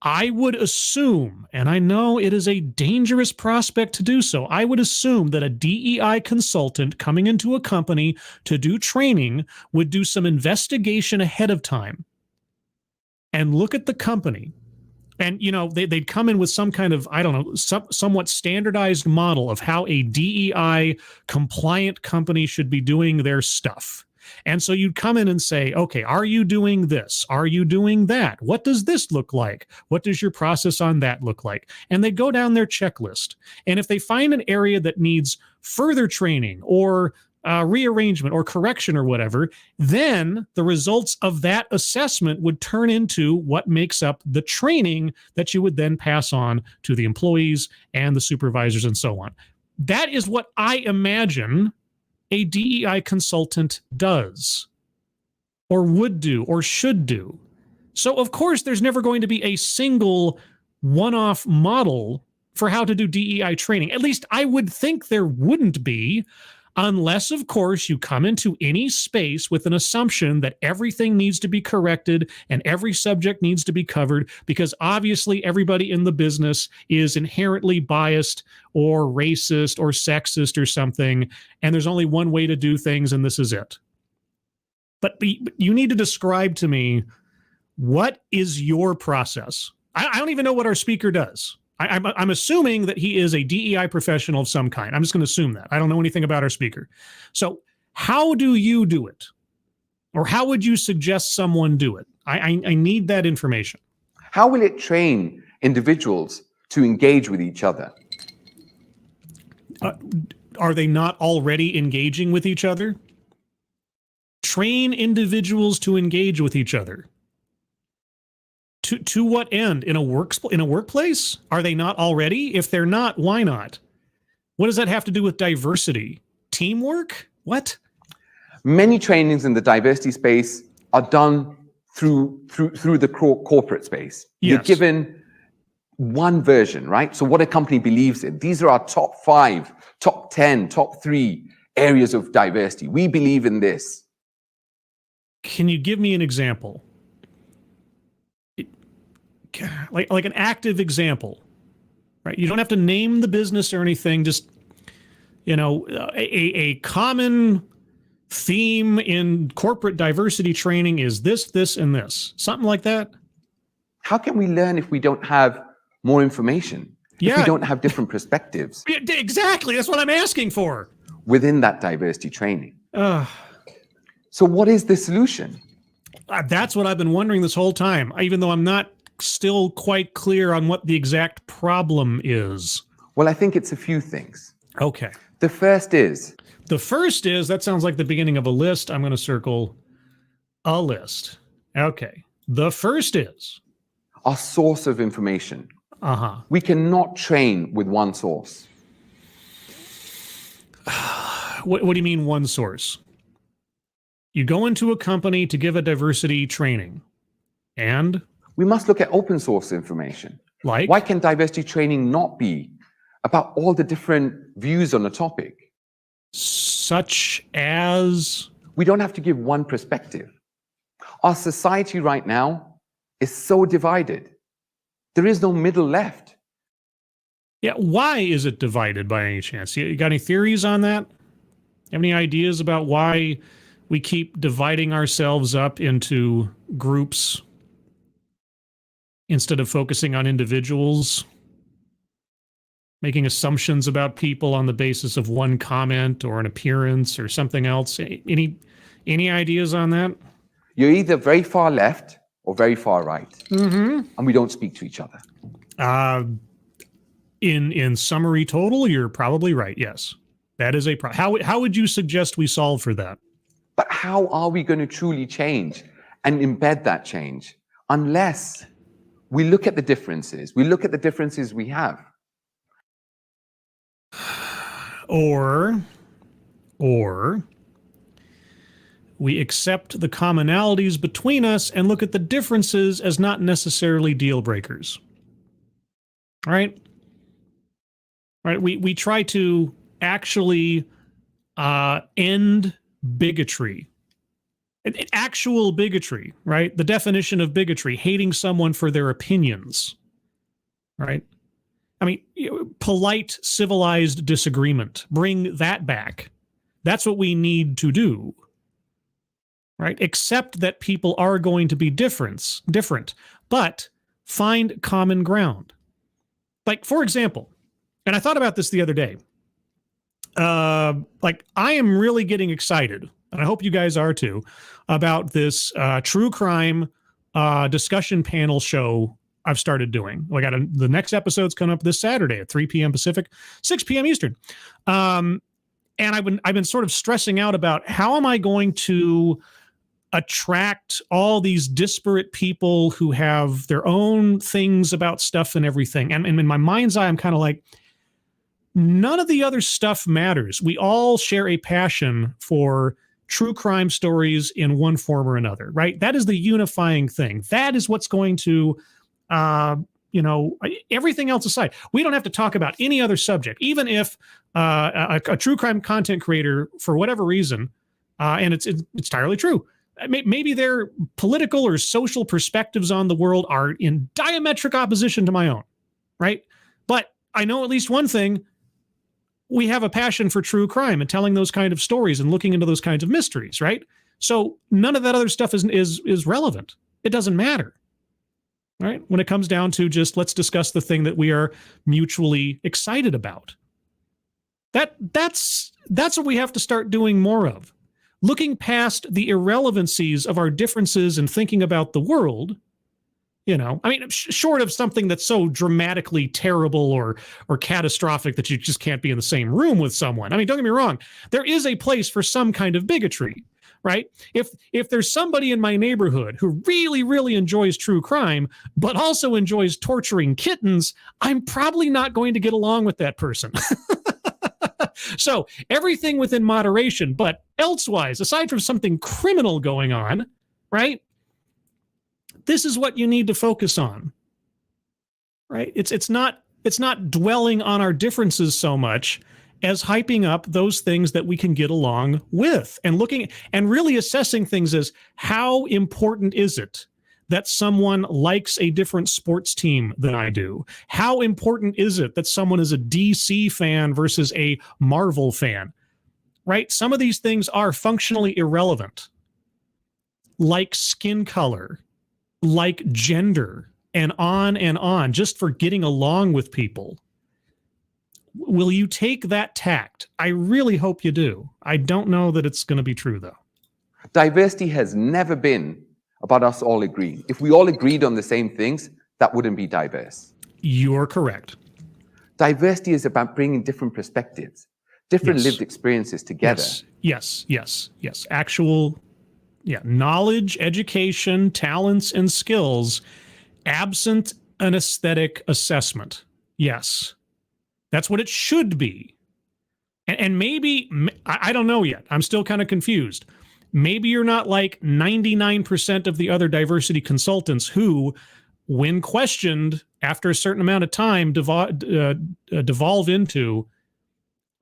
I would assume, and I know it is a dangerous prospect to do so, I would assume that a DEI consultant coming into a company to do training would do some investigation ahead of time and look at the company. And, they'd come in with some kind of, somewhat standardized model of how a DEI compliant company should be doing their stuff. And so you'd come in and say, okay, are you doing this? Are you doing that? What does this look like? What does your process on that look like? And they go down their checklist. And if they find an area that needs further training or rearrangement or correction or whatever, then the results of that assessment would turn into what makes up the training that you would then pass on to the employees and the supervisors and so on. That is what I imagine a DEI consultant does or would do or should do. So, of course, there's never going to be a single one-off model for how to do DEI training. At least I would think there wouldn't be, unless, of course, you come into any space with an assumption that everything needs to be corrected and every subject needs to be covered, because obviously everybody in the business is inherently biased or racist or sexist or something, and there's only one way to do things, and this is it. But you need to describe to me, what is your process? I don't even know what our speaker does. I'm assuming that he is a DEI professional of some kind. I'm just going to assume that. I don't know anything about our speaker. So how do you do it? Or how would you suggest someone do it? I need that information. How will it train individuals to engage with each other? Are they not already engaging with each other? Train individuals to engage with each other. To what end? In a workplace? Are they not already? If they're not, why not? What does that have to do with diversity? Teamwork? What? Many trainings in the diversity space are done through the corporate space. Yes. You're given one version, right? So what a company believes in. These are our top 5, top 10, top 3 areas of diversity. We believe in this. Can you give me an example? Like an active example, right? You don't have to name the business or anything. Just, a common theme in corporate diversity training is this, and this. Something like that. How can we learn if we don't have more information? If we don't have different perspectives? Exactly. That's what I'm asking for. Within that diversity training. So what is the solution? That's what I've been wondering this whole time, even though I'm not still quite clear on what the exact problem is. Well, I think it's a few things. Okay. The first is, that sounds like the beginning of a list. I'm going to circle a list. Okay. The first is our source of information. We cannot train with one source. What do you mean one source? You go into a company to give a diversity training, and? We must look at open source information. Like? Why can diversity training not be about all the different views on a topic? Such as? We don't have to give one perspective. Our society right now is so divided. There is no middle left. Yeah, why is it divided by any chance? You got any theories on that? Have any ideas about why we keep dividing ourselves up into groups instead of focusing on individuals? Making assumptions about people on the basis of one comment or an appearance or something else? Any ideas on that? You're either very far left or very far right. Mm-hmm. And we don't speak to each other. In summary total, you're probably right, yes. That is a problem. How would you suggest we solve for that? But how are we going to truly change and embed that change unless we look at the differences, we look at the differences we have? Or we accept the commonalities between us and look at the differences as not necessarily deal breakers. All right? All right, we try to actually end bigotry. Actual bigotry, right? The definition of bigotry, hating someone for their opinions, right? I mean, polite, civilized disagreement. Bring that back. That's what we need to do, right? Accept that people are going to be different, but find common ground. Like, for example, and I thought about this the other day, like, I am really getting excited, and I hope you guys are too, about this true crime discussion panel show I've started doing. The next episode's coming up this Saturday at 3 p.m. Pacific, 6 p.m. Eastern. And I've been sort of stressing out about how am I going to attract all these disparate people who have their own things about stuff and everything. And in my mind's eye, I'm kind of like, none of the other stuff matters. We all share a passion for true crime stories in one form or another, right? That is the unifying thing. That is what's going to, everything else aside, we don't have to talk about any other subject, even if a true crime content creator, for whatever reason, and it's entirely true, maybe their political or social perspectives on the world are in diametric opposition to my own, right? But I know at least one thing. We have a passion for true crime and telling those kind of stories and looking into those kinds of mysteries, right? So none of that other stuff is relevant. It doesn't matter, right? When it comes down to just let's discuss the thing that we are mutually excited about. That's what we have to start doing more of. Looking past the irrelevancies of our differences and thinking about the world. Short of something that's so dramatically terrible or catastrophic that you just can't be in the same room with someone. I mean, don't get me wrong. There is a place for some kind of bigotry, right? If there's somebody in my neighborhood who really, really enjoys true crime, but also enjoys torturing kittens, I'm probably not going to get along with that person. So everything within moderation, but elsewise, aside from something criminal going on, right? This is what you need to focus on, right? It's not dwelling on our differences so much as hyping up those things that we can get along with and looking and really assessing things as how important is it that someone likes a different sports team than I do? How important is it that someone is a DC fan versus a Marvel fan, right? Some of these things are functionally irrelevant, like skin color, like gender, and on, just for getting along with people. Will you take that tact? I really hope you do. I don't know that it's going to be true, though. Diversity has never been about us all agreeing. If we all agreed on the same things, that wouldn't be diverse. You're correct. Diversity is about bringing different perspectives, different lived experiences together. Yes. Actual knowledge, education, talents, and skills, absent an aesthetic assessment. Yes. That's what it should be. And maybe, I don't know yet. I'm still kind of confused. Maybe you're not like 99% of the other diversity consultants who, when questioned after a certain amount of time, devolve into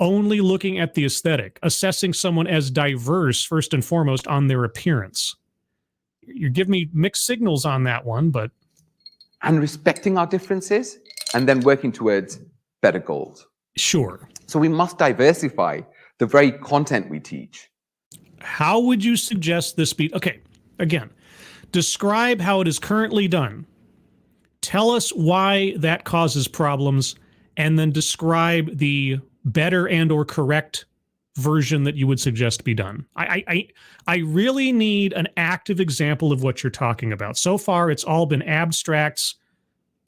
only looking at the aesthetic, assessing someone as diverse first and foremost on their appearance. You give me mixed signals on that one, but... And respecting our differences and then working towards better goals. Sure. So we must diversify the very content we teach. How would you suggest this be? Okay, again, describe how it is currently done. Tell us why that causes problems, and then describe the better and or correct version that you would suggest be done. I really need an active example of what you're talking about. So far, it's all been abstracts,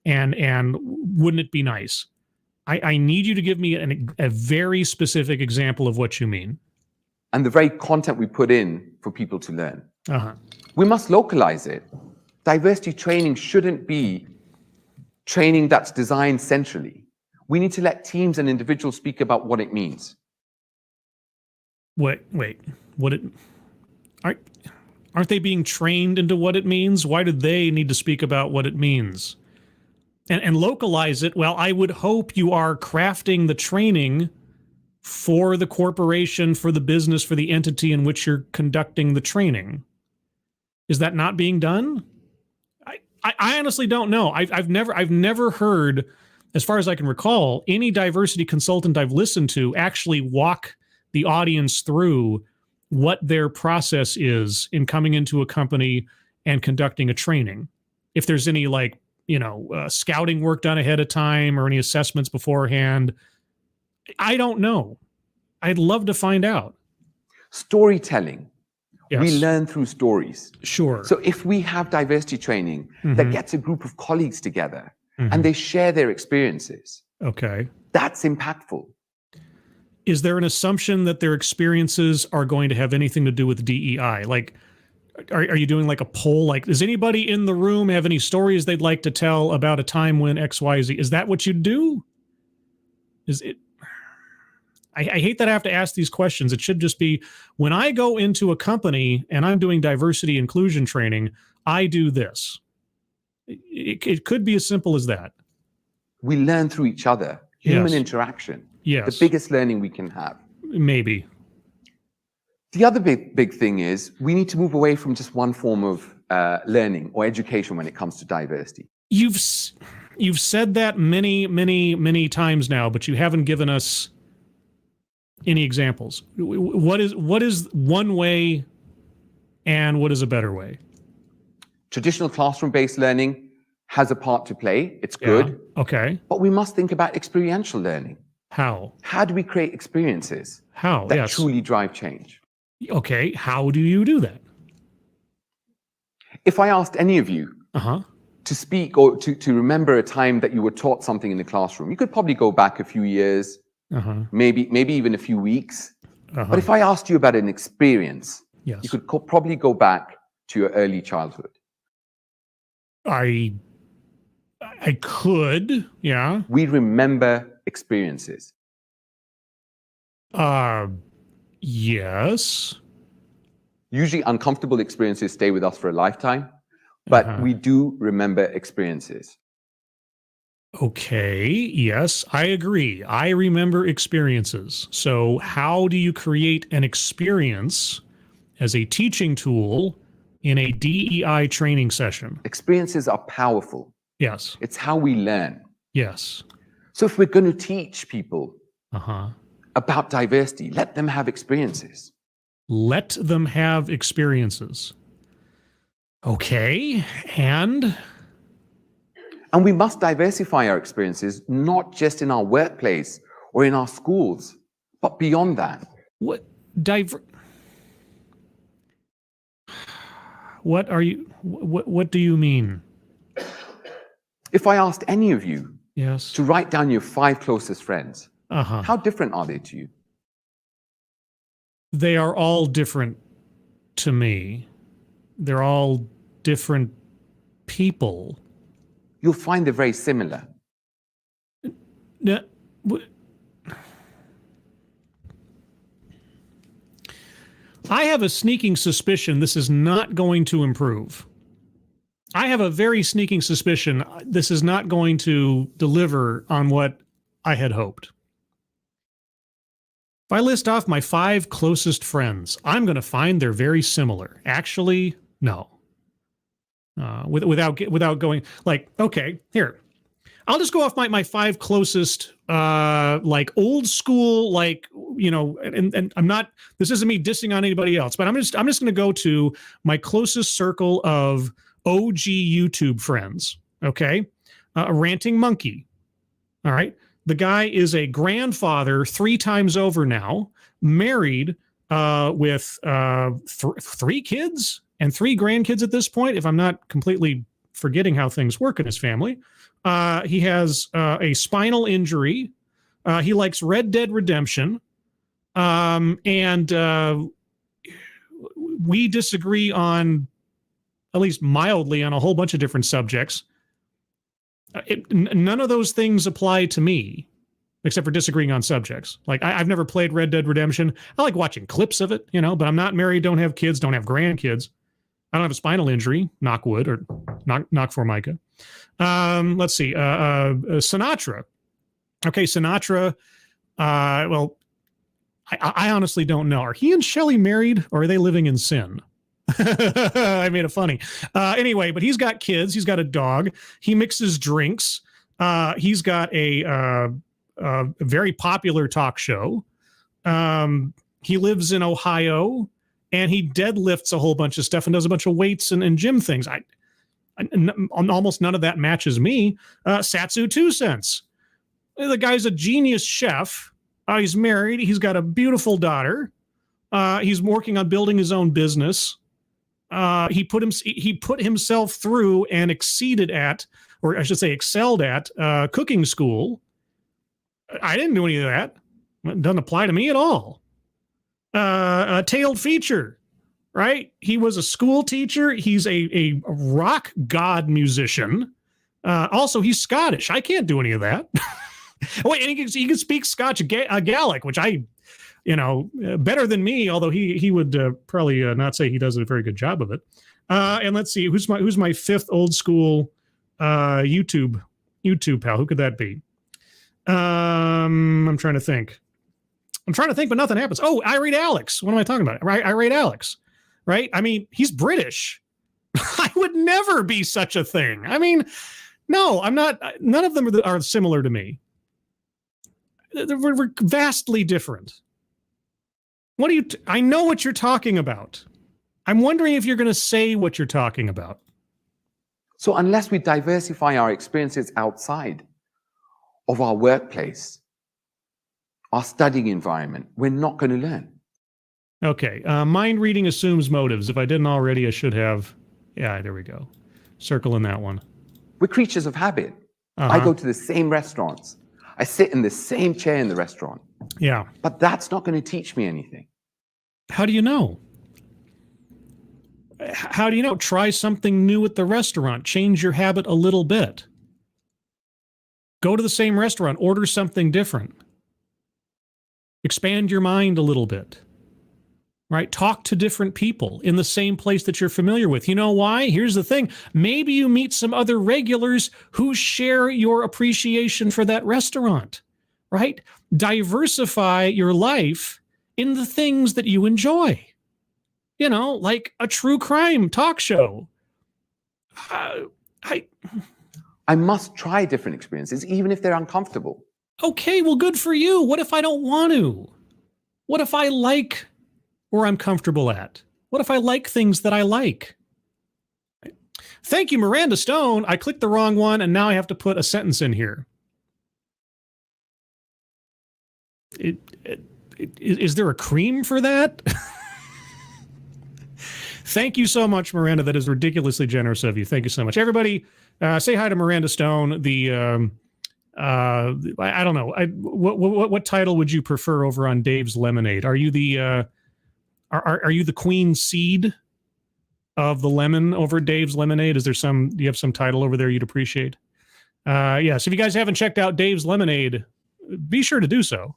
and wouldn't it be nice? I need you to give me a very specific example of what you mean. And the very content we put in for people to learn. Uh-huh. We must localize it. Diversity training shouldn't be training that's designed centrally. We need to let teams and individuals speak about what it means. Wait, aren't they being trained into what it means? Why do they need to speak about what it means? And localize it, well, I would hope you are crafting the training for the corporation, for the business, for the entity in which you're conducting the training. Is that not being done? I honestly don't know. I've never heard, as far as I can recall, any diversity consultant I've listened to actually walk the audience through what their process is in coming into a company and conducting a training. If there's any, like, scouting work done ahead of time or any assessments beforehand, I don't know. I'd love to find out. Storytelling. Yes. We learn through stories. Sure. So if we have diversity training that gets a group of colleagues together and they share their experiences, okay, that's impactful. Is there an assumption that their experiences are going to have anything to do with DEI? Like, are you doing like a poll? Like, does anybody in the room have any stories they'd like to tell about a time when X, Y, Z? Is that what you do? Is it? I hate that I have to ask these questions. It should just be, when I go into a company and I'm doing diversity inclusion training, I do this. It could be as simple as that. We learn through each other. Human interaction. Yes. The biggest learning we can have. Maybe. The other big thing is we need to move away from just one form of learning or education when it comes to diversity. You've said that many times now, but you haven't given us any examples. What is one way and what is a better way? Traditional classroom-based learning has a part to play. It's good. Okay. But we must think about experiential learning. How? How do we create experiences that truly drive change? Okay. How do you do that? If I asked any of you to speak or to remember a time that you were taught something in the classroom, you could probably go back a few years, maybe even a few weeks. But if I asked you about an experience, you could probably go back to your early childhood. I could, yeah. We remember experiences. Yes. Usually uncomfortable experiences stay with us for a lifetime, but we do remember experiences. Okay, yes, I agree. I remember experiences. So how do you create an experience as a teaching tool in a DEI training session? Experiences are powerful. Yes. It's how we learn. Yes. So if we're going to teach people about diversity, let them have experiences. Let them have experiences. Okay, and we must diversify our experiences, not just in our workplace or in our schools, but beyond that. What do you mean? If I asked any of you to write down your 5 closest friends, how different are they to you? They are all different to me. They're all different people. you'll find they're very similar. No, I have a sneaking suspicion this is not going to improve. I have a very sneaking suspicion this is not going to deliver on what I had hoped. If I list off my 5 closest friends, I'm going to find they're very similar. Actually, no. Without going, like, okay, here. I'll just go off my 5 closest, like old school, like, you know, and I'm not, this isn't me dissing on anybody else, but I'm just going to go to my closest circle of OG YouTube friends. Okay. A ranting monkey. All right. The guy is a grandfather 3 times over now, married with 3 kids and 3 grandkids at this point, if I'm not completely forgetting how things work in his family. He has a spinal injury. He likes Red Dead Redemption. And we disagree on, at least mildly, on a whole bunch of different subjects. None of those things apply to me, except for disagreeing on subjects. Like, I've never played Red Dead Redemption. I like watching clips of it, you know, but I'm not married, don't have kids, don't have grandkids. I don't have a spinal injury, knock wood, or knock Formica. Let's see, Sinatra. Okay, Sinatra, well, I honestly don't know. Are he and Shelley married, or are they living in sin? I made it funny. Anyway, but he's got kids. He's got a dog. He mixes drinks. He's got a very popular talk show. He lives in Ohio, and he deadlifts a whole bunch of stuff and does a bunch of weights and gym things. Almost none of that matches me. Satsu 2 cents. The guy's a genius chef. He's married. He's got a beautiful daughter. He's working on building his own business. He put himself through and exceeded at, or I should say excelled at, cooking school. I didn't do any of that. It doesn't apply to me at all. A tailed feature, right? He was a school teacher. He's a rock god musician. Also, he's Scottish. I can't do any of that. Wait, and he can speak Scotch Gaelic, which I, you know, better than me. Although he would probably not say he does a very good job of it. And let's see, who's my 5th old school YouTube pal? Who could that be? I'm trying to think, but nothing happens. Oh, Irate Alex. What am I talking about? Irate Alex, right? I mean, he's British. I would never be such a thing. I mean, no, I'm not. None of them are similar to me. We're vastly different. What do you? I know what you're talking about. I'm wondering if you're going to say what you're talking about. So unless we diversify our experiences outside of our workplace, our studying environment, we're not going to learn. Okay. Mind reading assumes motives. If I didn't already, I should have. Yeah, there we go. Circle in that one. We're creatures of habit. I go to the same restaurants. I sit in the same chair in the restaurant. Yeah. But that's not going to teach me anything. How do you know? How do you know? Try something new at the restaurant. Change your habit a little bit. Go to the same restaurant. Order something different. Expand your mind a little bit. Right? Talk to different people in the same place that you're familiar with. You know why? Here's the thing. Maybe you meet some other regulars who share your appreciation for that restaurant. Right? Diversify your life in the things that you enjoy. You know, like a true crime talk show. I must try different experiences, even if they're uncomfortable. Okay, well, good for you. What if I don't want to? What if I like where I'm comfortable at? What if I like things that I like? Thank you, Miranda Stone. I clicked the wrong one, and now I have to put a sentence in here. Is there a cream for that? Thank you so much, Miranda. That is ridiculously generous of you. Thank you so much. Everybody, say hi to Miranda Stone. I don't know. What title would you prefer over on Dave's Lemonade? Are you the are you the queen seed of the lemon over Dave's Lemonade? Do you have some title over there you'd appreciate? Yes, if you guys haven't checked out Dave's Lemonade, be sure to do so.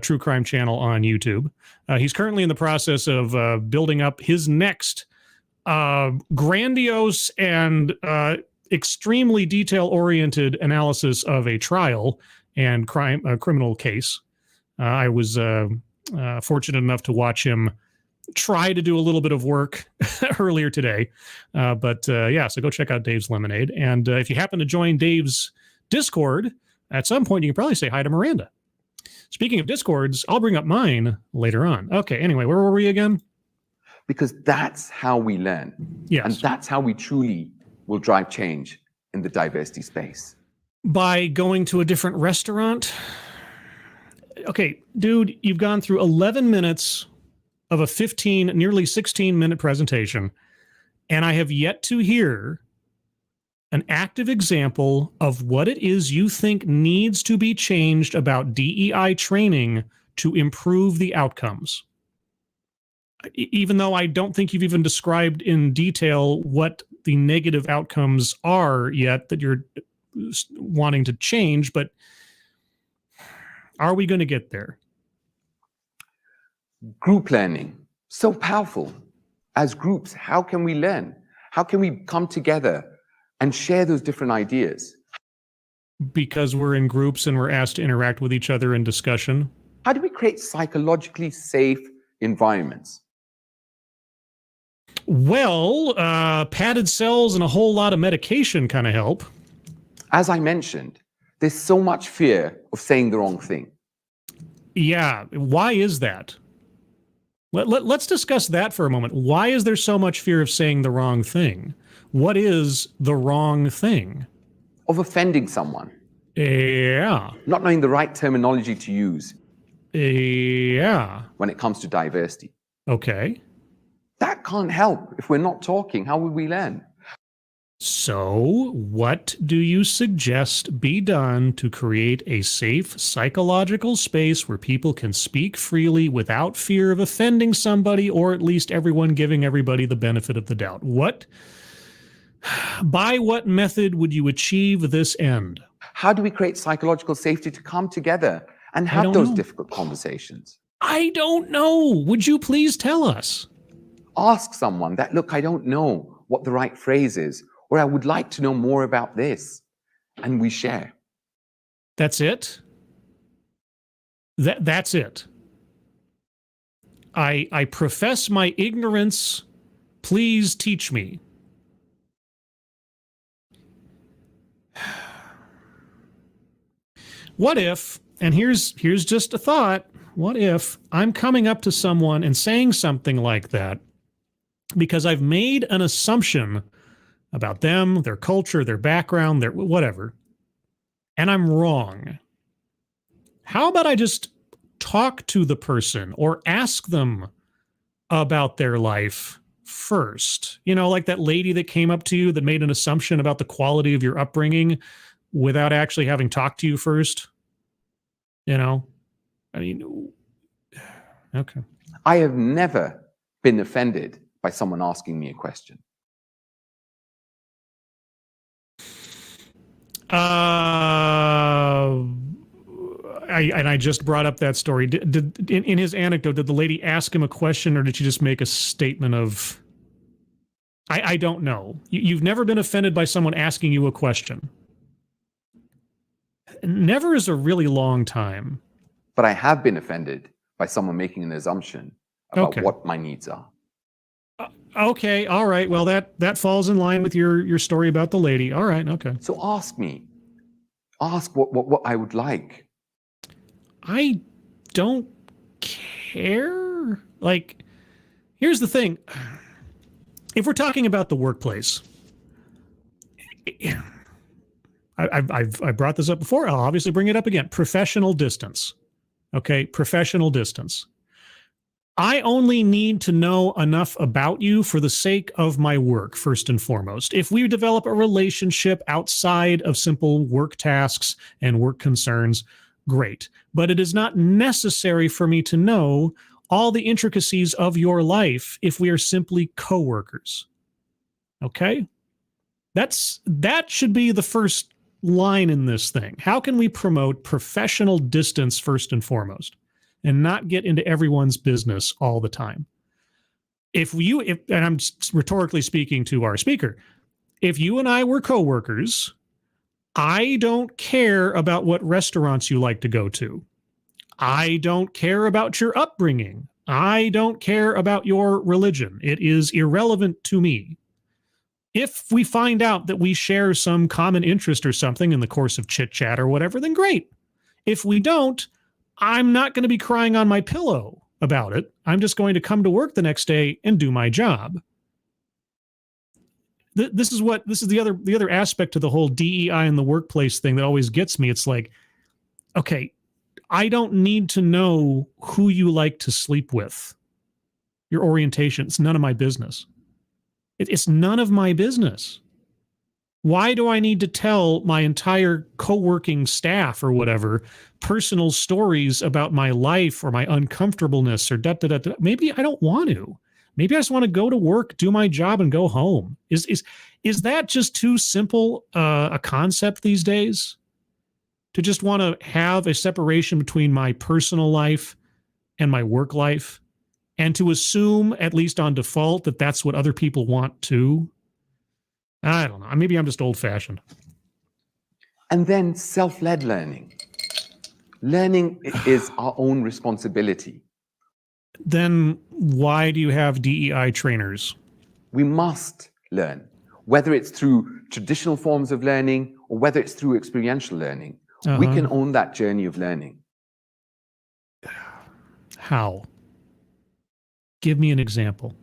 True crime channel on YouTube. He's currently in the process of building up his next grandiose and extremely detail-oriented analysis of a trial and criminal case. I was fortunate enough to watch him try to do a little bit of work earlier today. So go check out Dave's Lemonade. And if you happen to join Dave's Discord, at some point you can probably say hi to Miranda. Speaking of Discords, I'll bring up mine later on. Okay, anyway, where were we again? Because that's how we learn. Yes. And that's how we truly will drive change in the diversity space. By going to a different restaurant? Okay, dude, you've gone through 11 minutes of a 15, nearly 16-minute presentation, and I have yet to hear an active example of what it is you think needs to be changed about DEI training to improve the outcomes. Even though I don't think you've even described in detail what the negative outcomes are yet that you're wanting to change, but are we going to get there? Group learning, so powerful. As groups, how can we learn? How can we come together and share those different ideas? Because we're in groups and we're asked to interact with each other in discussion. How do we create psychologically safe environments? Well, padded cells and a whole lot of medication kind of help. As I mentioned, there's so much fear of saying the wrong thing. Yeah, why is that? Let's discuss that for a moment. Why is there so much fear of saying the wrong thing? What is the wrong thing? Of offending someone. Yeah. Not knowing the right terminology to use. Yeah. When it comes to diversity. Okay. That can't help. If we're not talking, how would we learn? So, what do you suggest be done to create a safe psychological space where people can speak freely without fear of offending somebody, or at least everyone giving everybody the benefit of the doubt? By what method would you achieve this end? How do we create psychological safety to come together and have those difficult conversations? I don't know. Would you please tell us? Ask someone that, look, I don't know what the right phrase is, or I would like to know more about this, and we share. That's it? That's it. I profess my ignorance. Please teach me. What if, and here's just a thought, what if I'm coming up to someone and saying something like that because I've made an assumption about them, their culture, their background, their whatever, and I'm wrong? How about I just talk to the person or ask them about their life first? You know, like that lady that came up to you that made an assumption about the quality of your upbringing without actually having talked to you first. You know, I mean, okay. I have never been offended by someone asking me a question. I just brought up that story. In his anecdote, did the lady ask him a question, or did she just make a statement of? I don't know. You've never been offended by someone asking you a question. Never is a really long time. But I have been offended by someone making an assumption about what my needs are. Okay, all right. Well, that falls in line with your story about the lady. All right, okay. So ask me. Ask what I would like. I don't care. Like, here's the thing. If we're talking about the workplace, I've brought this up before. I'll obviously bring it up again. Professional distance. Okay, professional distance. I only need to know enough about you for the sake of my work, first and foremost. If we develop a relationship outside of simple work tasks and work concerns, great. But it is not necessary for me to know all the intricacies of your life if we are simply coworkers. Okay? That should be the first line in this thing? How can we promote professional distance first and foremost and not get into everyone's business all the time? And I'm rhetorically speaking to our speaker, if you and I were coworkers, I don't care about what restaurants you like to go to. I don't care about your upbringing. I don't care about your religion. It is irrelevant to me. If we find out that we share some common interest or something in the course of chit chat or whatever, then great. If we don't, I'm not going to be crying on my pillow about it. I'm just going to come to work the next day and do my job. This is the other aspect to the whole DEI in the workplace thing that always gets me. It's like, okay, I don't need to know who you like to sleep with. Your orientation, it's none of my business. It's none of my business. Why do I need to tell my entire co-working staff or whatever personal stories about my life or my uncomfortableness or da-da-da-da? Maybe I don't want to. Maybe I just want to go to work, do my job, and go home. Is that just too simple a concept these days? To just want to have a separation between my personal life and my work life, and to assume, at least on default, that that's what other people want too? I don't know. Maybe I'm just old-fashioned. And then self-led learning. Learning is our own responsibility. Then why do you have DEI trainers? We must learn, whether it's through traditional forms of learning or whether it's through experiential learning. We can own that journey of learning. How? Give me an example.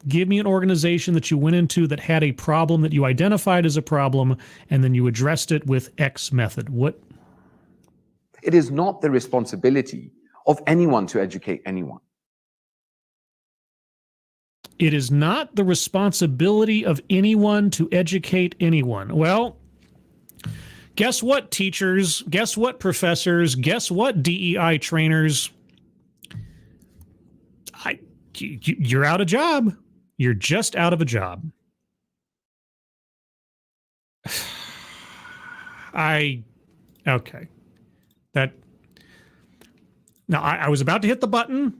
Give me an organization that you went into that had a problem that you identified as a problem, and then you addressed it with X method. What? It is not the responsibility of anyone to educate anyone. It is not the responsibility of anyone to educate anyone. Well, guess what, teachers? Guess what, professors? Guess what, DEI trainers? You're out of job. You're just out of a job. Okay. Now, I was about to hit the button.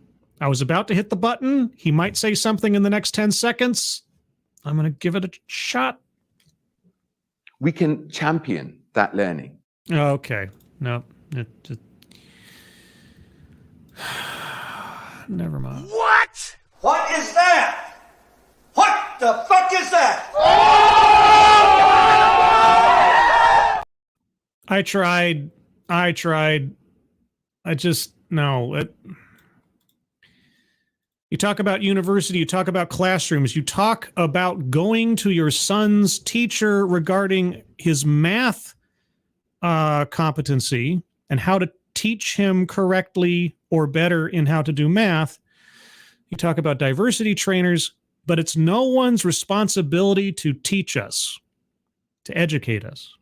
He might say something in the next 10 seconds. I'm going to give it a shot. We can champion that learning. Okay. No. Never mind. What? What is that? What the fuck is that? I tried. No. You talk about university, you talk about classrooms, you talk about going to your son's teacher regarding his math competency and how to teach him correctly or better in how to do math. You talk about diversity trainers, but it's no one's responsibility to teach us, to educate us.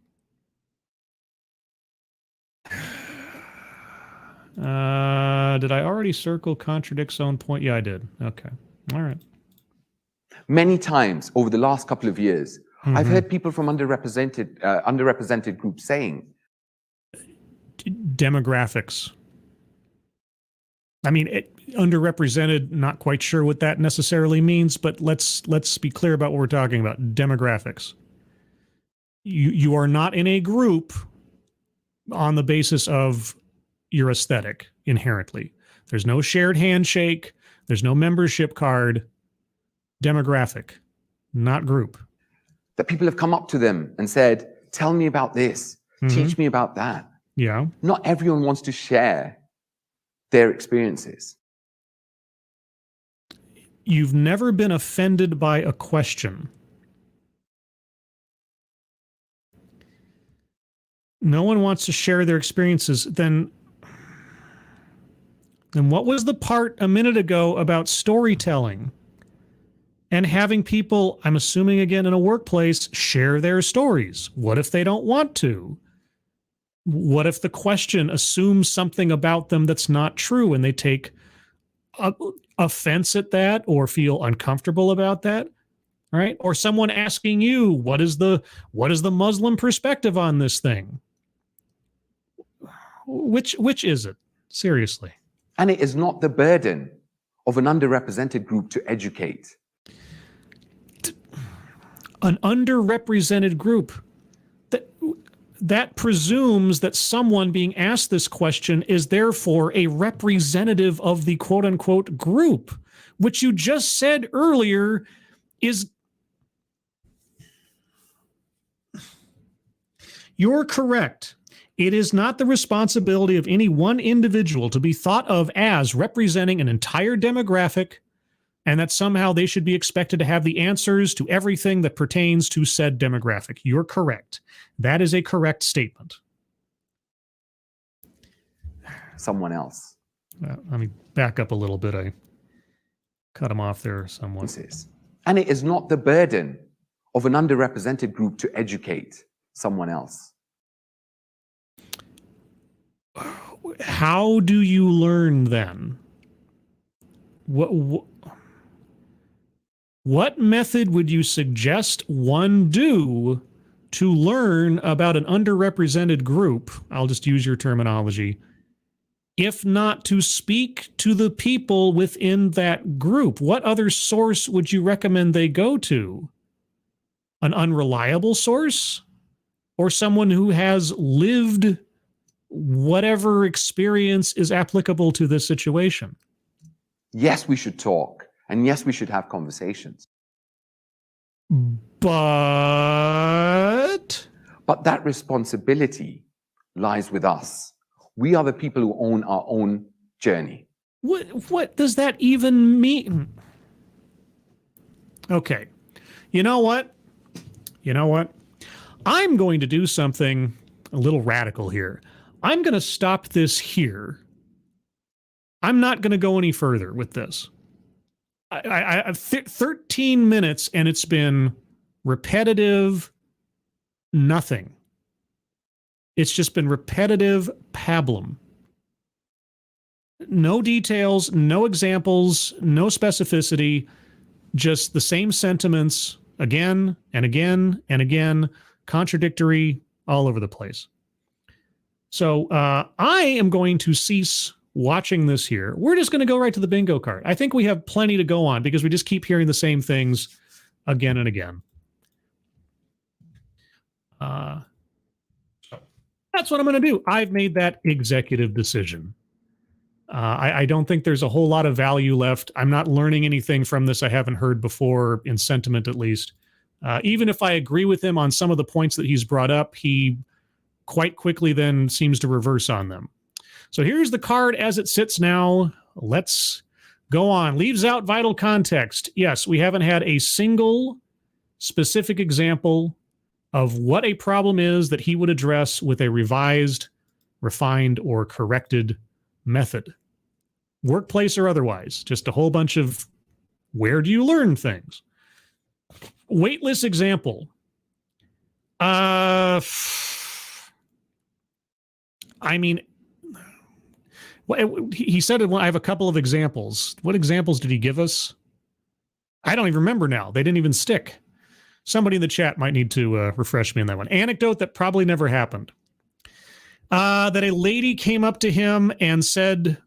Did I already circle contradicts own point? Yeah, I did. Okay. All right. Many times over the last couple of years, I've heard people from underrepresented groups saying, demographics. I mean, underrepresented, not quite sure what that necessarily means, but let's be clear about what we're talking about. Demographics. You are not in a group on the basis of your aesthetic inherently. There's no shared handshake. There's no membership card. Demographic, not group. That people have come up to them and said, tell me about this. Teach me about that. Yeah. Not everyone wants to share their experiences. You've never been offended by a question. No one wants to share their experiences. Then what was the part a minute ago about storytelling and having people, I'm assuming again in a workplace, share their stories? What if they don't want to? What if the question assumes something about them that's not true and they take offense at that or feel uncomfortable about that? right? Or someone asking you, what is the Muslim perspective on this thing? Which is it? Seriously. And it is not the burden of an underrepresented group to educate. An underrepresented group. That presumes that someone being asked this question is therefore a representative of the quote-unquote group, which you just said earlier is... You're correct. It is not the responsibility of any one individual to be thought of as representing an entire demographic, and that somehow they should be expected to have the answers to everything that pertains to said demographic. You're correct. That is a correct statement. Someone else. Let me back up a little bit. I cut him off there somewhat. And it is not the burden of an underrepresented group to educate someone else. How do you learn then? What method would you suggest one do to learn about an underrepresented group? I'll just use your terminology. If not to speak to the people within that group, what other source would you recommend they go to? An unreliable source? Or someone who has lived whatever experience is applicable to this situation? Yes, we should talk. And yes, we should have conversations. But that responsibility lies with us. We are the people who own our own journey. What does that even mean? Okay. You know what? I'm going to do something a little radical here. I'm going to stop this here. I'm not going to go any further with this. I've 13 minutes and it's been repetitive nothing. It's just been repetitive pablum. No details, no examples, no specificity, just the same sentiments again and again and again, contradictory all over the place. So I am going to cease watching this here. We're just going to go right to the bingo card. I think we have plenty to go on because we just keep hearing the same things again and again. So that's what I'm going to do. I've made that executive decision. I don't think there's a whole lot of value left. I'm not learning anything from this I haven't heard before, in sentiment at least. Even if I agree with him on some of the points that he's brought up, he quite quickly then seems to reverse on them. So here's the card as it sits now. Let's go on. Leaves out vital context. Yes, we haven't had a single specific example of what a problem is that he would address with a revised, refined, or corrected method. Workplace or otherwise. Just a whole bunch of where do you learn things? Weightless example. I mean, he said I have a couple of examples. What examples did he give us? I don't even remember now. They didn't even stick. Somebody in the chat might need to refresh me on that one. Anecdote that probably never happened. That a lady came up to him and said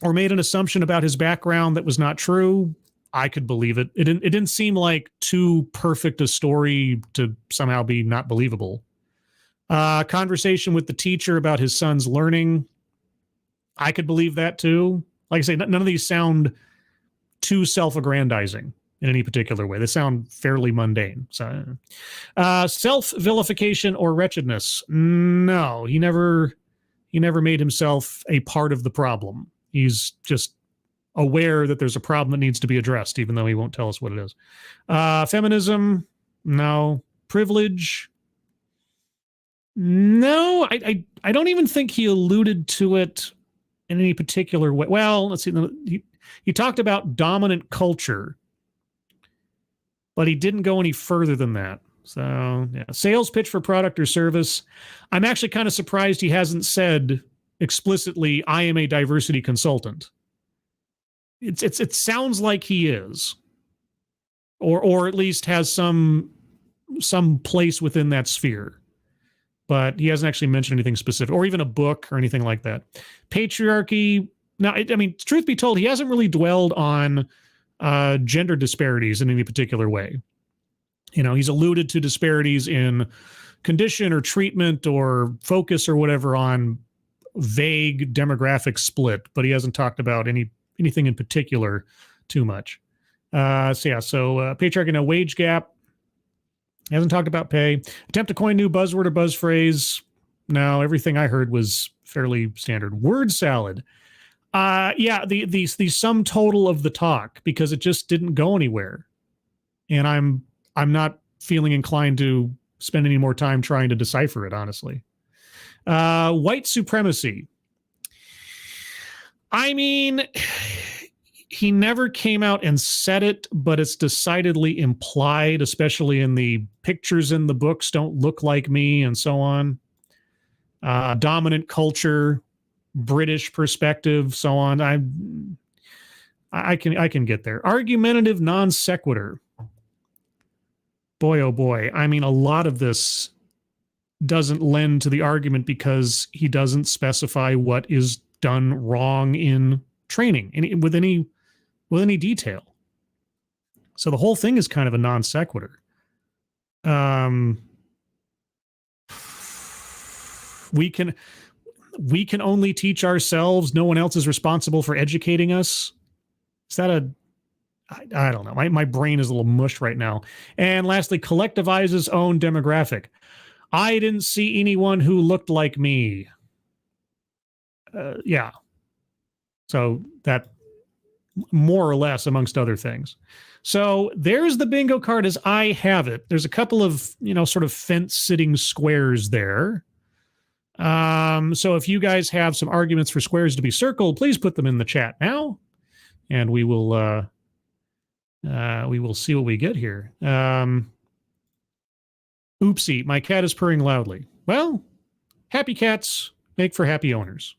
or made an assumption about his background that was not true. I could believe it. It didn't seem like too perfect a story to somehow be not believable. Conversation with the teacher about his son's learning. I could believe that too. Like I say, none of these sound too self-aggrandizing in any particular way. They sound fairly mundane. So, self-vilification or wretchedness. No, he never made himself a part of the problem. He's just aware that there's a problem that needs to be addressed, even though he won't tell us what it is. Feminism. No. Privilege. No, I don't even think he alluded to it in any particular way. Well, let's see. He talked about dominant culture, but he didn't go any further than that. So, yeah. Sales pitch for product or service. I'm actually kind of surprised he hasn't said explicitly, I am a diversity consultant. It sounds like he is. or at least has some place within that sphere. But he hasn't actually mentioned anything specific, or even a book or anything like that. Patriarchy. Now, I mean, truth be told, he hasn't really dwelled on gender disparities in any particular way. You know, he's alluded to disparities in condition or treatment or focus or whatever on vague demographic split, but he hasn't talked about anything in particular too much. Patriarchy, no wage gap. Hasn't talked about pay. Attempt to coin new buzzword or buzz phrase. No, everything I heard was fairly standard. Word salad. The sum total of the talk, because it just didn't go anywhere. And I'm not feeling inclined to spend any more time trying to decipher it, honestly. White supremacy. I mean, he never came out and said it, but it's decidedly implied, especially in the pictures in the books don't look like me and so on. Dominant culture, British perspective, so on. I can get there. Argumentative non sequitur. Boy, oh boy. I mean, a lot of this doesn't lend to the argument because he doesn't specify what is done wrong in training with any detail. So the whole thing is kind of a non sequitur. We can only teach ourselves. No one else is responsible for educating us. Is that I don't know. My brain is a little mush right now. And lastly, collectivize his own demographic. I didn't see anyone who looked like me. Yeah. So that more or less, amongst other things. So there's the bingo card as I have it. There's a couple of, sort of fence-sitting squares there. So if you guys have some arguments for squares to be circled, please put them in the chat now, and we will see what we get here. Oopsie, my cat is purring loudly. Well, happy cats make for happy owners.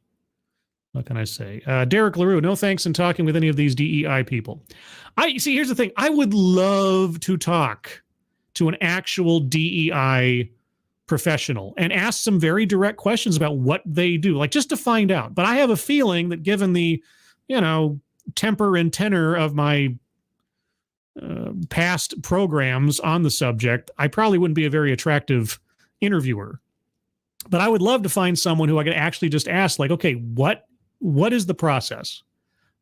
What can I say? Derek LaRue, no thanks in talking with any of these DEI people. Here's the thing. I would love to talk to an actual DEI professional and ask some very direct questions about what they do, like just to find out. But I have a feeling that given the, temper and tenor of my past programs on the subject, I probably wouldn't be a very attractive interviewer. But I would love to find someone who I could actually just ask, like, okay, what is the process?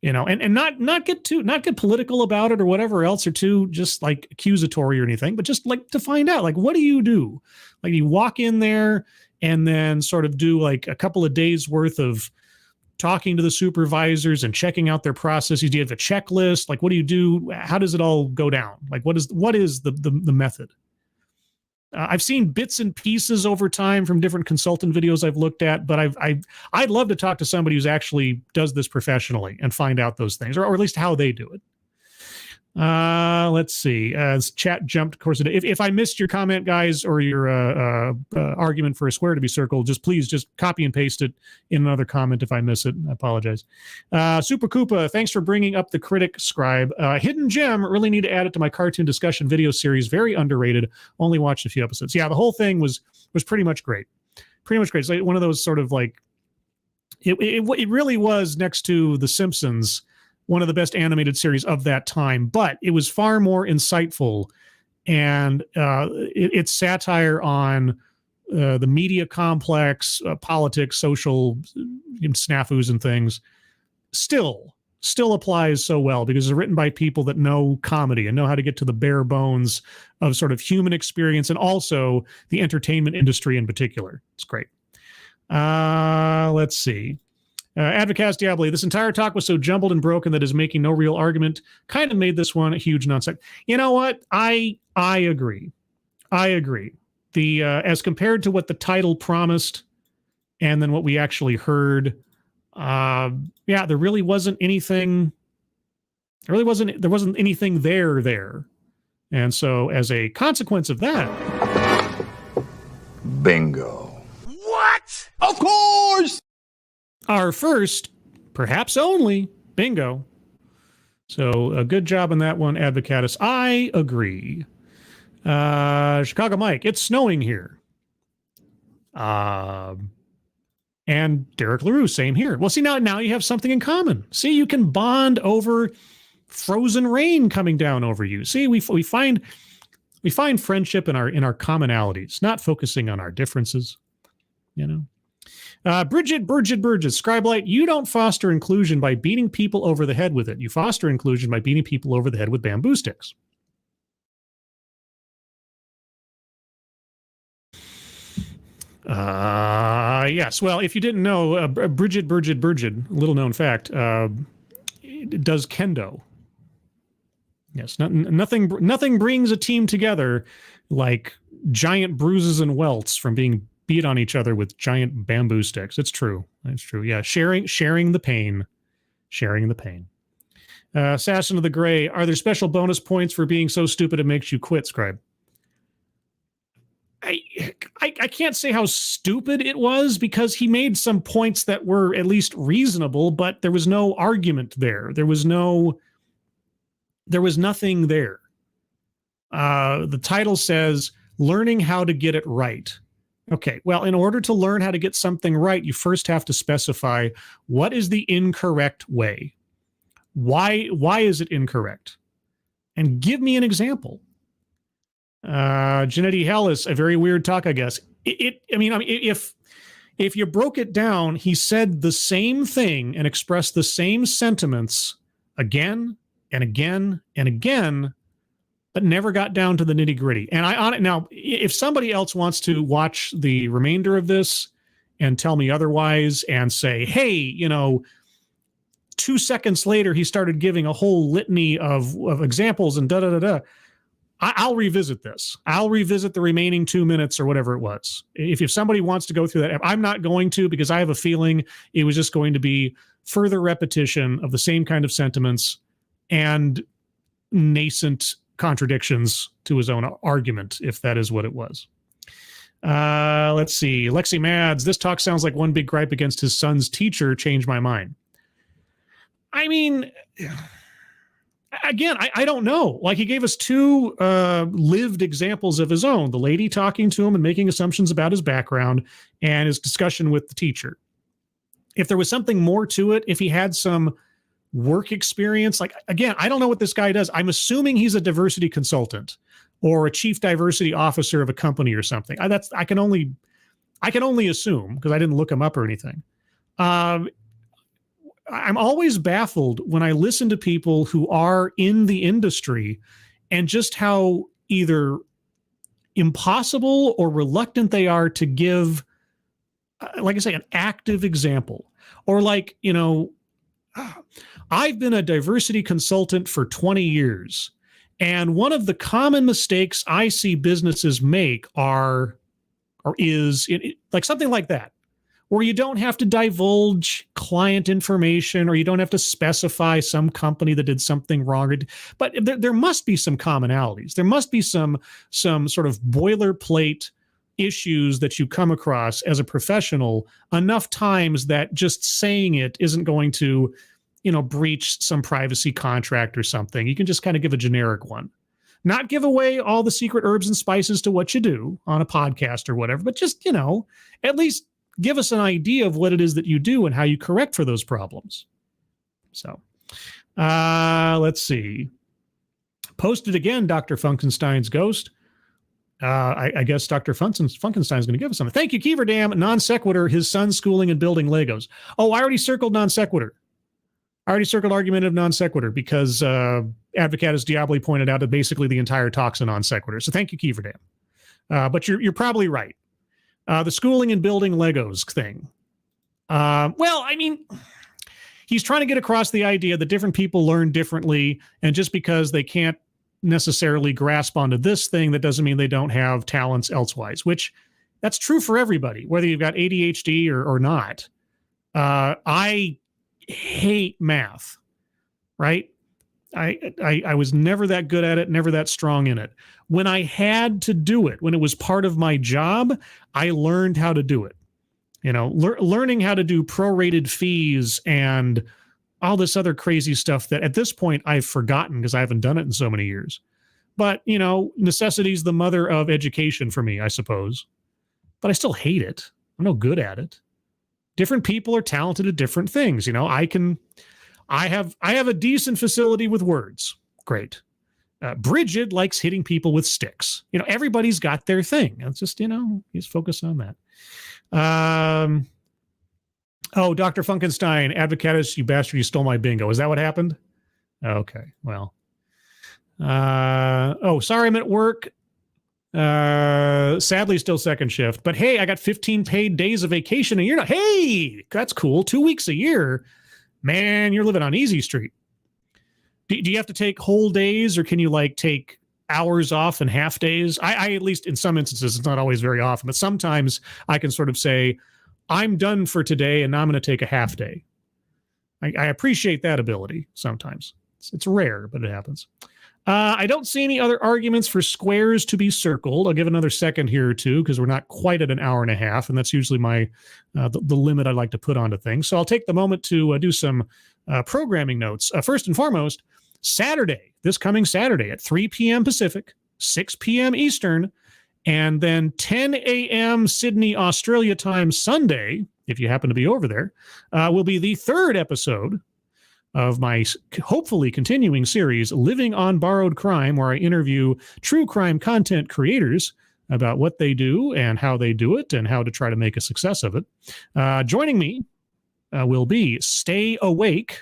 And not get political about it or whatever else, or too just like accusatory or anything, but just like to find out, like, what do you do? Like, you walk in there and then sort of do like a couple of days worth of talking to the supervisors and checking out their processes. Do you have a checklist? Like, what do you do? How does it all go down? Like, what is the method? I've seen bits and pieces over time from different consultant videos I've looked at, but I'd love to talk to somebody who's actually does this professionally and find out those things, or at least how they do it. Let's see. Chat jumped, of course. If I missed your comment, guys, or your argument for a square to be circled, please copy and paste it in another comment if I miss it. I apologize. Super Koopa, thanks for bringing up the critic scribe. Hidden gem, really need to add it to my cartoon discussion video series. Very underrated. Only watched a few episodes. Yeah, the whole thing was pretty much great. Pretty much great. It's like one of those sort of like, it really was, next to The Simpsons, one of the best animated series of that time, but it was far more insightful, and it's satire on the media complex, politics, social snafus and things. Still applies so well because it's written by people that know comedy and know how to get to the bare bones of sort of human experience and also the entertainment industry in particular. It's great. Let's see. Advocast Diablo, this entire talk was so jumbled and broken that is making no real argument. Kind of made this one a huge nonsense. You know what? I agree. The as compared to what the title promised, and then what we actually heard, there really wasn't anything. There wasn't anything there. And so, as a consequence of that, bingo. What? Of course. Our first, perhaps only, bingo So a good job on that one, Advocatus. I agree. Chicago Mike, it's snowing here. And Derek LaRue, same here. Well, see, now you have something in common. See, you can bond over frozen rain coming down over you. See, we find friendship in our commonalities, not focusing on our differences. You know. Bridget, Scribelight, you don't foster inclusion by beating people over the head with it. You foster inclusion by beating people over the head with bamboo sticks. Yes. Well, if you didn't know, Bridget, little known fact, does kendo. Yes. Nothing brings a team together like giant bruises and welts from being beat on each other with giant bamboo sticks. It's true. It's true. Yeah. Sharing the pain. Assassin of the Gray. Are there special bonus points for being so stupid it makes you quit, Scribe? I can't say how stupid it was because he made some points that were at least reasonable, but there was no argument there. There was nothing there. The title says, learning how to get it right. Okay, well, in order to learn how to get something right, you first have to specify what is the incorrect way. Why is it incorrect? And give me an example. Janetti Hellis, a very weird talk, I guess. If you broke it down, he said the same thing and expressed the same sentiments again and again and again, but never got down to the nitty gritty. And now, if somebody else wants to watch the remainder of this and tell me otherwise and say, hey, 2 seconds later, he started giving a whole litany of examples and da-da-da-da, I'll revisit this. I'll revisit the remaining 2 minutes or whatever it was. If somebody wants to go through that, I'm not going to, because I have a feeling it was just going to be further repetition of the same kind of sentiments and nascent contradictions to his own argument, if that is what it was. Let's see. Lexi Mads, this talk sounds like one big gripe against his son's teacher. Changed my mind. I mean, again, I don't know. Like, he gave us two lived examples of his own, the lady talking to him and making assumptions about his background, and his discussion with the teacher. If there was something more to it, if he had some work experience, like, again, I don't know what this guy does. I'm assuming he's a diversity consultant or a chief diversity officer of a company or something. I can only assume, because I didn't look him up or anything. I'm always baffled when I listen to people who are in the industry and just how either impossible or reluctant they are to give, like I say, an active example. Or like, I've been a diversity consultant for 20 years. And one of the common mistakes I see businesses make is like something like that, where you don't have to divulge client information, or you don't have to specify some company that did something wrong. But there must be some commonalities. There must be some sort of boilerplate issues that you come across as a professional enough times that just saying it isn't going to, breach some privacy contract or something. You can just kind of give a generic one. Not give away all the secret herbs and spices to what you do on a podcast or whatever, but just, at least give us an idea of what it is that you do and how you correct for those problems. So, let's see. Posted again, Dr. Funkenstein's Ghost. I guess Dr. Funkenstein is going to give us something. Thank you, Kiever Dam. Non sequitur, his son's schooling and building Legos. Oh, I already circled non sequitur. I already circled argumentative non sequitur because Advocatus Diaboli pointed out that basically the entire talk's a non sequitur. So thank you, Kiever Dam. But you're probably right. The schooling and building Legos thing. He's trying to get across the idea that different people learn differently, and just because they can't necessarily grasp onto this thing, that doesn't mean they don't have talents elsewise, which that's true for everybody, whether you've got ADHD or not. I hate math, right? I was never that good at it, never that strong in it. When I had to do it, when it was part of my job, I learned how to do it. Learning how to do prorated fees and all this other crazy stuff that at this point I've forgotten because I haven't done it in so many years. But, necessity is the mother of education for me, I suppose. But I still hate it. I'm no good at it. Different people are talented at different things. I have a decent facility with words. Great. Bridget likes hitting people with sticks. Everybody's got their thing. It's just, just focus on that. Dr. Funkenstein, Advocatus, you bastard, you stole my bingo. Is that what happened? Okay, well. Sorry, I'm at work. Sadly, still second shift. But hey, I got 15 paid days of vacation a year now. Hey, that's cool. 2 weeks a year. Man, you're living on Easy Street. Do you have to take whole days, or can you take hours off and half days? I at least in some instances, it's not always very often, but sometimes I can sort of say, I'm done for today and now I'm going to take a half day. I appreciate that ability sometimes. It's rare, but it happens. I don't see any other arguments for squares to be circled. I'll give another second here or two because we're not quite at an hour and a half, and that's usually my the limit I like to put onto things. So I'll take the moment to do some programming notes. First and foremost, this coming Saturday at 3 p.m. Pacific, 6 p.m. Eastern, and then 10 a.m. Sydney, Australia time Sunday, if you happen to be over there, will be the third episode of my hopefully continuing series, Living on Borrowed Crime, where I interview true crime content creators about what they do and how they do it and how to try to make a success of it. Joining me will be Stay Awake.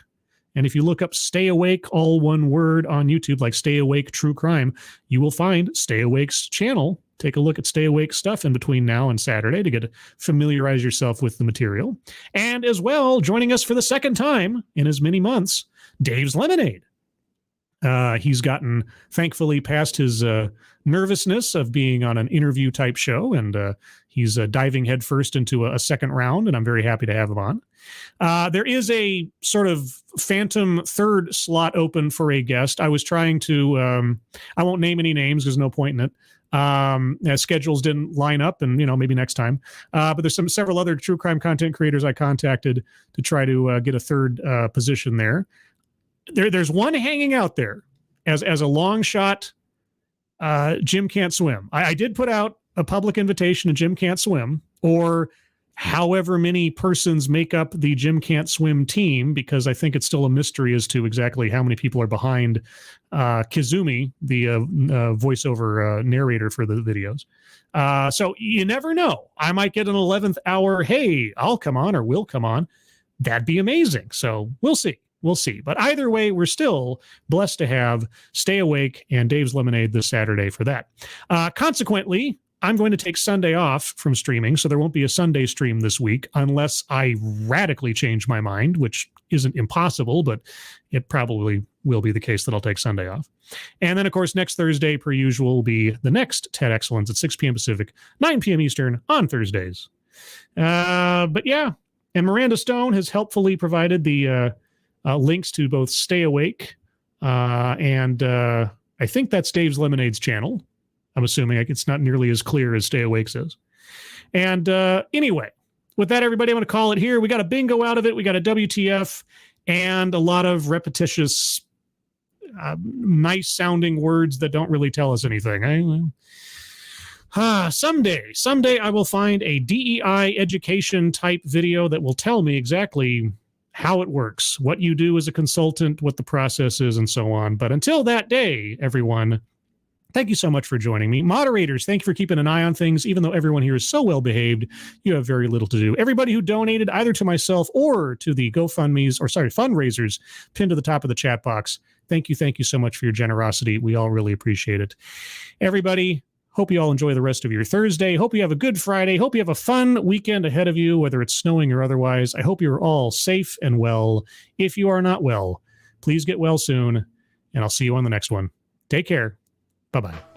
And if you look up Stay Awake, all one word on YouTube, like Stay Awake True Crime, you will find Stay Awake's channel. Take a look at Stay Awake stuff in between now and Saturday to get to familiarize yourself with the material. And as well, joining us for the second time in as many months, Dave's Lemonade. He's gotten, thankfully, past his nervousness of being on an interview type show, and he's diving headfirst into a second round, and I'm very happy to have him on. There is a sort of phantom third slot open for a guest. I was trying to, I won't name any names, there's no point in it. Schedules didn't line up, and maybe next time. But there's several other true crime content creators I contacted to try to get a third position there. There's one hanging out there as a long shot. Jim Can't Swim. I did put out a public invitation to Jim Can't Swim, or however many persons make up the Jim Can't Swim team, because I think it's still a mystery as to exactly how many people are behind Kizumi, the voiceover narrator for the videos. So you never know. I might get an 11th hour, hey, I'll come on, or will come on. That'd be amazing. So we'll see. We'll see. But either way, we're still blessed to have Stay Awake and Dave's Lemonade this Saturday for that. Consequently, I'm going to take Sunday off from streaming, so there won't be a Sunday stream this week unless I radically change my mind, which isn't impossible, but it probably will be the case that I'll take Sunday off. And then, of course, next Thursday, per usual, will be the next TED Excellence at 6 p.m. Pacific, 9 p.m. Eastern on Thursdays. But yeah, and Miranda Stone has helpfully provided the links to both Stay Awake and I think that's Dave's Lemonade's channel. I'm assuming it's not nearly as clear as Stay Awake's is. And anyway, with that, everybody, I'm going to call it here. We got a bingo out of it. We got a WTF and a lot of repetitious, nice-sounding words that don't really tell us anything. Someday I will find a DEI education type video that will tell me exactly how it works, what you do as a consultant, what the process is, and so on. But until that day, everyone, thank you so much for joining me. Moderators, thank you for keeping an eye on things. Even though everyone here is so well behaved, you have very little to do. Everybody who donated either to myself or to the fundraisers pinned to the top of the chat box, thank you so much for your generosity. We all really appreciate it. Everybody, hope you all enjoy the rest of your Thursday. Hope you have a good Friday. Hope you have a fun weekend ahead of you, whether it's snowing or otherwise. I hope you're all safe and well. If you are not well, please get well soon, and I'll see you on the next one. Take care. Bye-bye.